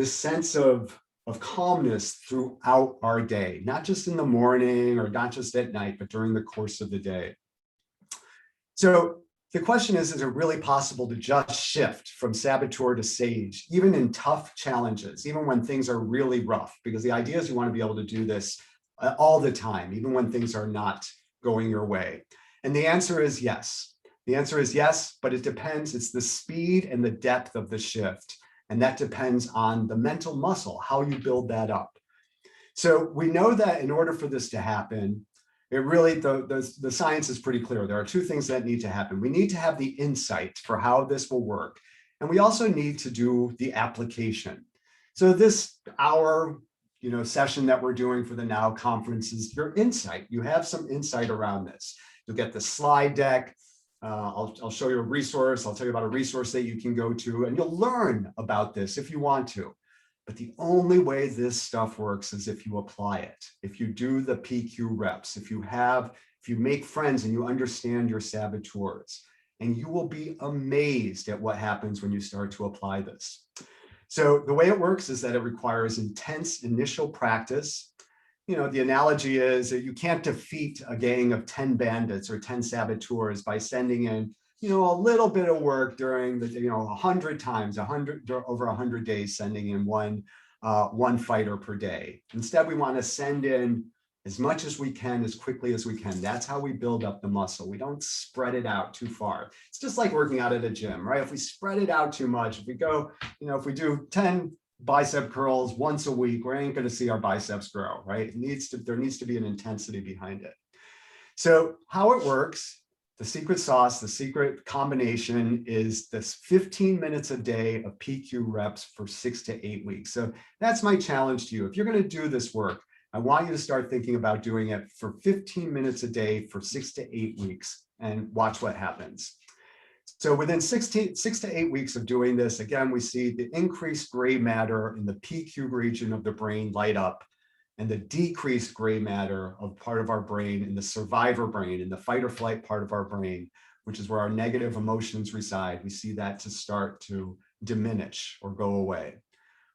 B: sense of calmness throughout our day, not just in the morning or not just at night, but during the course of the day. So the question is it really possible to just shift from saboteur to sage, even in tough challenges, even when things are really rough? Because the idea is you want to be able to do this all the time, even when things are not going your way. And the answer is yes. The answer is yes, but it depends. It's the speed and the depth of the shift. And that depends on the mental muscle, how you build that up. So we know that in order for this to happen, it really, the science is pretty clear. There are 2 things that need to happen. We need to have the insight for how this will work. And we also need to do the application. So this hour, session that we're doing for the Now conference is your insight. You have some insight around this. You'll get the slide deck. I'll show you a resource. I'll tell you about a resource that you can go to, and you'll learn about this if you want to. But the only way this stuff works is if you apply it, if you do the PQ reps, if you make friends and you understand your saboteurs, and you will be amazed at what happens when you start to apply this. So the way it works is that it requires intense initial practice. The analogy is that you can't defeat a gang of 10 bandits or 10 saboteurs by sending in, a little bit of work during the, 100 times, over 100 days, sending in one fighter per day. Instead, we want to send in as much as we can, as quickly as we can. That's how we build up the muscle. We don't spread it out too far. It's just like working out at a gym, right? If we spread it out too much, if we go, if we do 10 bicep curls once a week, we ain't going to see our biceps grow, right? There needs to be an intensity behind it. So how it works, the secret sauce, the secret combination is this 15 minutes a day of PQ reps for 6 to 8 weeks. So that's my challenge to you. If you're going to do this work, I want you to start thinking about doing it for 15 minutes a day for 6 to 8 weeks and watch what happens. So within 6 to 8 weeks of doing this, again, we see the increased gray matter in the PQ region of the brain light up, and the decreased gray matter of part of our brain in the survivor brain, in the fight or flight part of our brain, which is where our negative emotions reside. We see that to start to diminish or go away.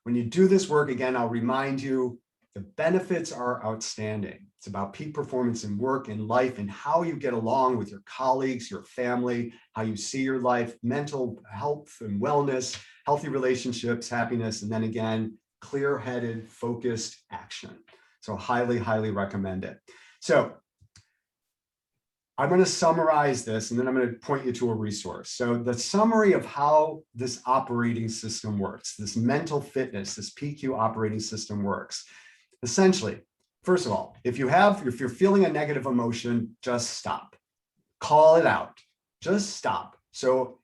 B: When you do this work, again, I'll remind you, the benefits are outstanding. It's about peak performance in work and life and how you get along with your colleagues, your family, how you see your life, mental health and wellness, healthy relationships, happiness, and then again, clear-headed, focused action. So highly, highly recommend it. So I'm going to summarize this and then I'm going to point you to a resource. So the summary of how this operating system works, this mental fitness, this PQ operating system works. Essentially, first of all, if you're feeling a negative emotion, just stop. Call it out. Just stop. So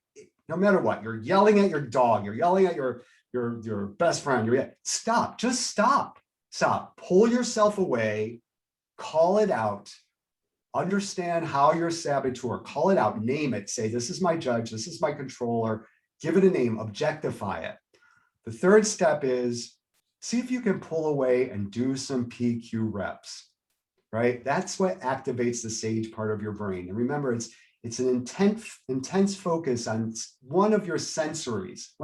B: no matter what, you're yelling at your dog, you're yelling at your best friend, stop. Just stop. Stop. Pull yourself away. Call it out. Understand how you're a saboteur. Call it out. Name it. Say, this is my judge. This is my controller. Give it a name. Objectify it. The third step is see if you can pull away and do some PQ reps, right? That's what activates the sage part of your brain. And remember, it's an intense focus on one of your senses.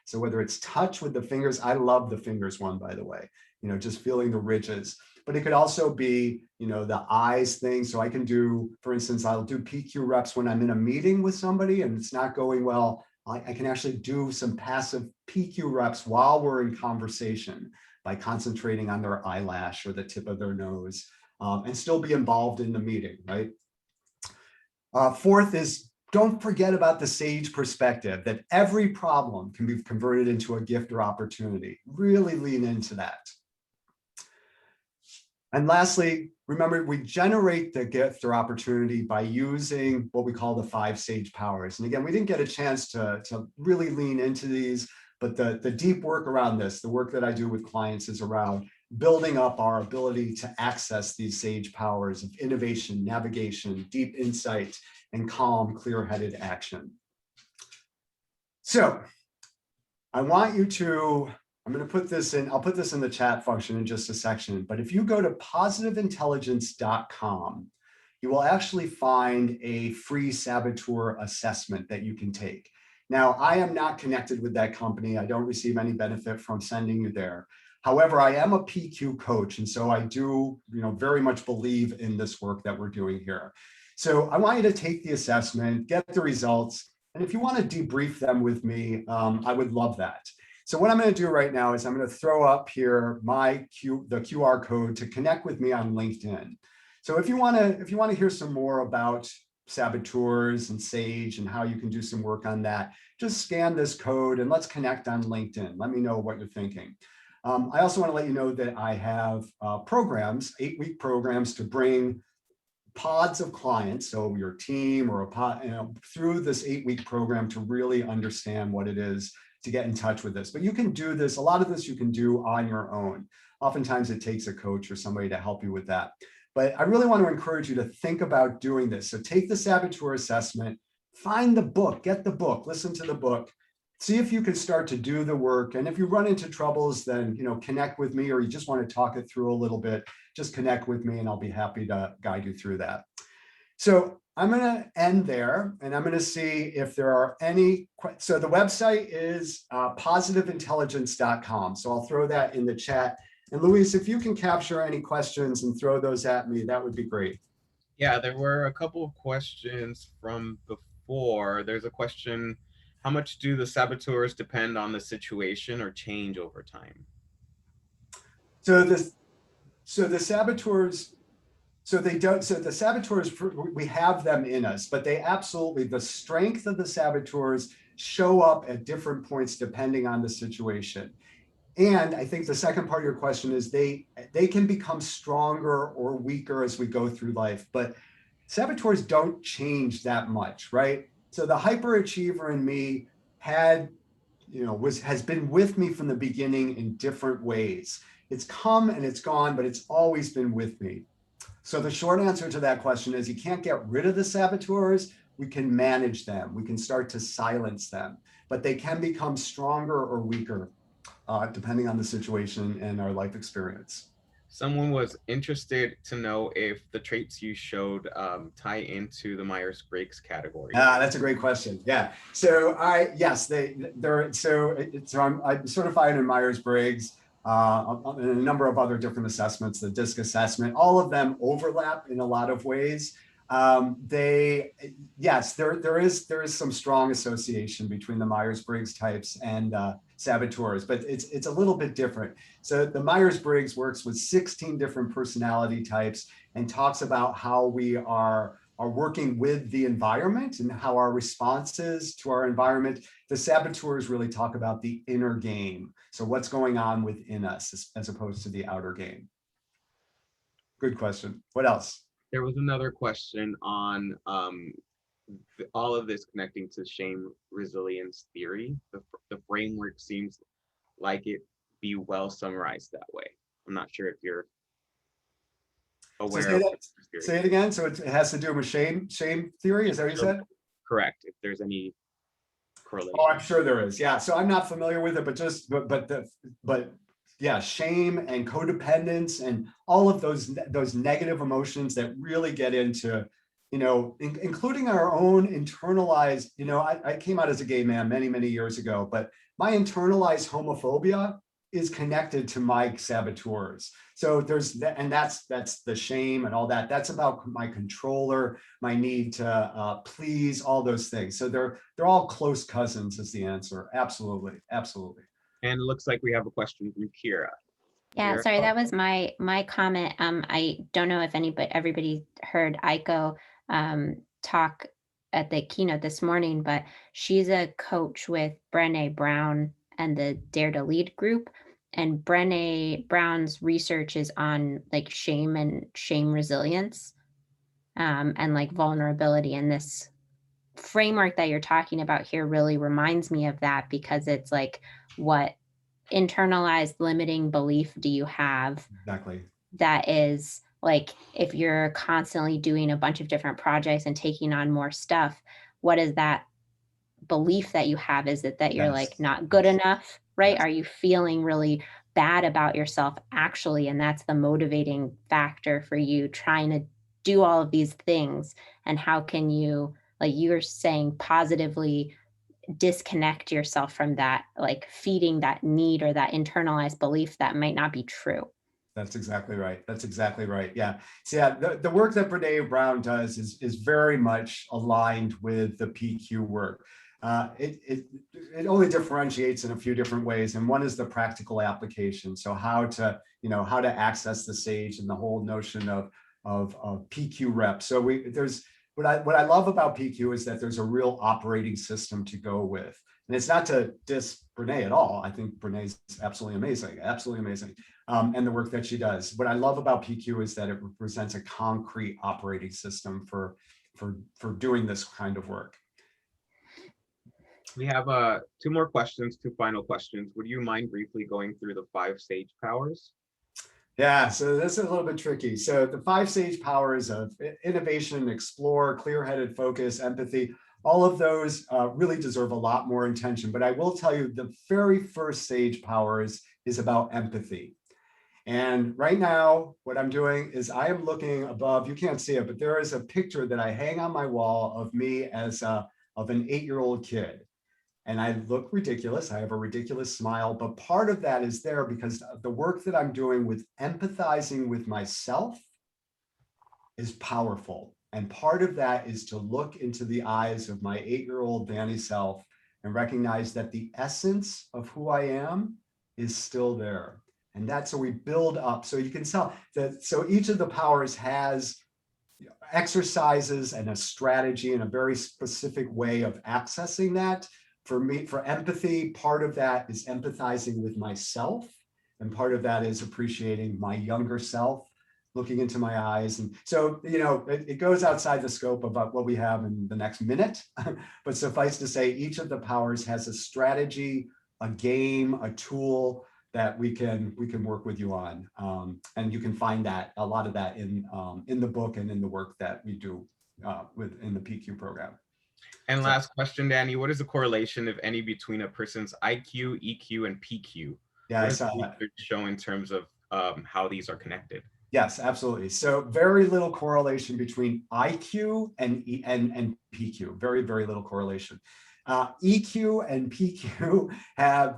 B: So whether it's touch with the fingers, I love the fingers one, by the way, just feeling the ridges, but it could also be, the eyes thing. So I can do, for instance, I'll do PQ reps when I'm in a meeting with somebody and it's not going well. I can actually do some passive PQ reps while we're in conversation by concentrating on their eyelash or the tip of their nose and still be involved in the meeting, right? Fourth is don't forget about the sage perspective that every problem can be converted into a gift or opportunity. Really lean into that. And lastly, remember, we generate the gift or opportunity by using what we call the 5 sage powers. And again, we didn't get a chance to really lean into these, but the deep work around this, the work that I do with clients is around building up our ability to access these sage powers of innovation, navigation, deep insight, and calm, clear-headed action. So I want you to, I'm going to put this in, I'll put this in the chat function in just a section, but if you go to positiveintelligence.com, you will actually find a free Saboteur assessment that you can take. Now, I am not connected with that company. I don't receive any benefit from sending you there. However, I am a PQ coach, and so I do, very much believe in this work that we're doing here. So I want you to take the assessment, get the results, and if you want to debrief them with me, I would love that. So what I'm going to do right now is I'm going to throw up here the QR code to connect with me on LinkedIn. So if you want to hear some more about saboteurs and sage and how you can do some work on that, just scan this code and let's connect on LinkedIn. Let me know what you're thinking. I also want to let you know that I have programs, 8-week programs to bring pods of clients, so your team or a pod, through this 8-week program to really understand what it is to get in touch with this. But you can do this, a lot of this you can do on your own. Oftentimes it takes a coach or somebody to help you with that. But I really want to encourage you to think about doing this. So take the Saboteur assessment, find the book, get the book, listen to the book, see if you can start to do the work. And if you run into troubles, then connect with me, or you just want to talk it through a little bit, just connect with me and I'll be happy to guide you through that. So I'm going to end there and I'm going to see if there are any. So the website is positiveintelligence.com. So I'll throw that in the chat. And Luis, if you can capture any questions and throw those at me, that would be great.
A: Yeah, there were a couple of questions from before. There's a question, how much do the saboteurs depend on the situation or change over time?
B: So the saboteurs, the saboteurs, we have them in us, but they absolutely, the strength of the saboteurs show up at different points depending on the situation. And I think the second part of your question is they can become stronger or weaker as we go through life, but saboteurs don't change that much, right? So the hyperachiever in me has been with me from the beginning in different ways. It's come and it's gone, but it's always been with me. So the short answer to that question is you can't get rid of the saboteurs. We can manage them. We can start to silence them, but they can become stronger or weaker depending on the situation and our life experience.
A: Someone was interested to know if the traits you showed tie into the Myers-Briggs category.
B: That's a great question. Yeah. So I'm certified in Myers-Briggs and a number of other different assessments, the DISC assessment. All of them overlap in a lot of ways. There is some strong association between the Myers-Briggs types and saboteurs, but it's a little bit different. So the Myers-Briggs works with 16 different personality types and talks about how we are working with the environment and how our responses to our environment. The saboteurs really talk about the inner game. So what's going on within us as opposed to the outer game. Good question. What else?
A: There was another question on all of this connecting to shame resilience theory. The framework seems like it be well summarized that way. I'm not sure if you're aware of this theory.
B: Say it again. So it has to do with shame theory. Is that what you said?
A: Correct. If there's any correlation.
B: Oh, I'm sure there is. Yeah. So I'm not familiar with it, but yeah, shame and codependence and all of those negative emotions that really get into, including our own internalized, I came out as a gay man many, many years ago, but my internalized homophobia is connected to my saboteurs. So that's the shame and all that. That's about my controller, my need to please, all those things. So they're all close cousins is the answer. Absolutely. Absolutely.
A: And it looks like we have a question from Kira.
J: Yeah,
A: Kira?
J: sorry, that was my comment. I don't know if everybody heard Aiko talk at the keynote this morning, but she's a coach with Brené Brown and the Dare to Lead group. And Brené Brown's research is on like shame and shame resilience and like vulnerability. And this framework that you're talking about here really reminds me of that, because it's like, what internalized limiting belief do you have?
B: Exactly.
J: That is like, if you're constantly doing a bunch of different projects and taking on more stuff, what is that belief that you have? Is it that you're like not good enough, right? Are you feeling really bad about yourself actually? And that's the motivating factor for you trying to do all of these things. And how can you, like you were saying, positively disconnect yourself from that, like feeding that need or that internalized belief that might not be true?
B: That's exactly right. That's exactly right. Yeah. So yeah, the work that Brené Brown does is very much aligned with the PQ work. It only differentiates in a few different ways, and one is the practical application. So how to access the sage and the whole notion of PQ reps. So what I love about PQ is that there's a real operating system to go with. And it's not to diss Brené at all. I think Brené's absolutely amazing, and the work that she does. What I love about PQ is that it represents a concrete operating system for doing this kind of work.
A: We have two more questions, two final questions. Would you mind briefly going through the 5 sage powers?
B: Yeah, so this is a little bit tricky. So the 5 sage powers of innovation, explore, clear-headed focus, empathy, all of those really deserve a lot more attention. But I will tell you, the very first sage powers is about empathy. And right now, what I'm doing is I am looking above. You can't see it, but there is a picture that I hang on my wall of me as of an 8-year-old kid. And I look ridiculous. I have a ridiculous smile, but part of that is there because of the work that I'm doing with empathizing with myself is powerful. And part of that is to look into the eyes of my 8-year-old Danny self and recognize that the essence of who I am is still there. And that's so we build up. So you can tell that. So each of the powers has exercises and a strategy and a very specific way of accessing that for me, for empathy, part of that is empathizing with myself. And part of that is appreciating my younger self, looking into my eyes. And so, it goes outside the scope of what we have in the next minute, but suffice to say, each of the powers has a strategy, a game, a tool that we can work with you on. And you can find that, a lot of that in the book and in the work that we do in the PQ program.
A: And last question, Danny, what is the correlation, if any, between a person's IQ, EQ, and PQ?
B: Yeah,
A: what
B: I
A: does
B: saw
A: the
B: that.
A: research show in terms of how these are connected?
B: Yes, absolutely. So very little correlation between IQ and PQ. Very, very little correlation. EQ and PQ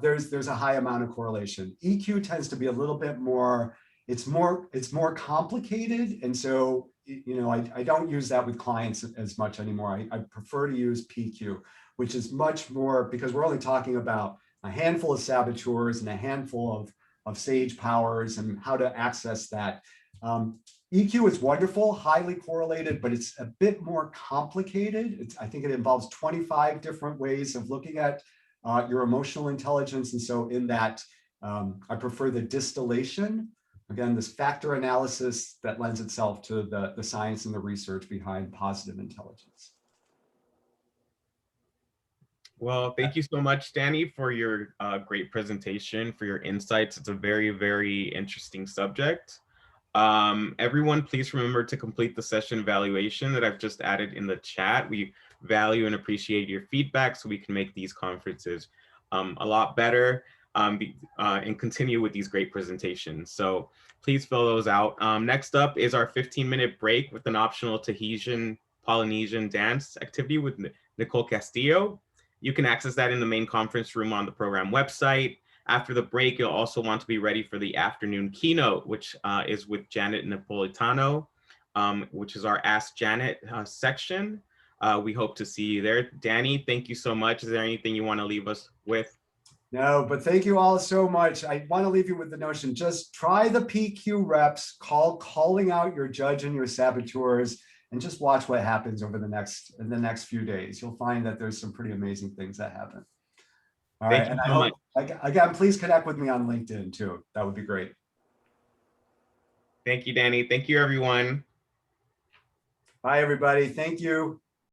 B: there's a high amount of correlation. EQ tends to be a little bit more, it's more complicated. And so, I don't use that with clients as much anymore. I prefer to use PQ, which is much more, because we're only talking about a handful of saboteurs and a handful of sage powers and how to access that. EQ is wonderful, highly correlated, but it's a bit more complicated. I think it involves 25 different ways of looking at your emotional intelligence. And so in that, I prefer the distillation. Again, this factor analysis that lends itself to the science and the research behind positive intelligence.
A: Well, thank you so much, Danny, for your great presentation, for your insights. It's a very, very interesting subject. Everyone, please remember to complete the session evaluation that I've just added in the chat. We value and appreciate your feedback so we can make these conferences a lot better and continue with these great presentations. So please fill those out. Next up is our 15-minute break with an optional Tahitian Polynesian dance activity with Nicole Castillo. You can access that in the main conference room on the program website. After the break, you'll also want to be ready for the afternoon keynote, which is with Janet Napolitano, which is our Ask Janet section. We hope to see you there. Danny, thank you so much. Is there anything you want to leave us with?
B: No, but thank you all so much. I want to leave you with the notion, just try the PQ reps, calling out your judge and your saboteurs, and just watch what happens over the next few days. You'll find that there's some pretty amazing things that happen. All right, and I hope, again, please connect with me on LinkedIn too. That would be great.
A: Thank you, Danny. Thank you, everyone.
B: Bye, everybody. Thank you.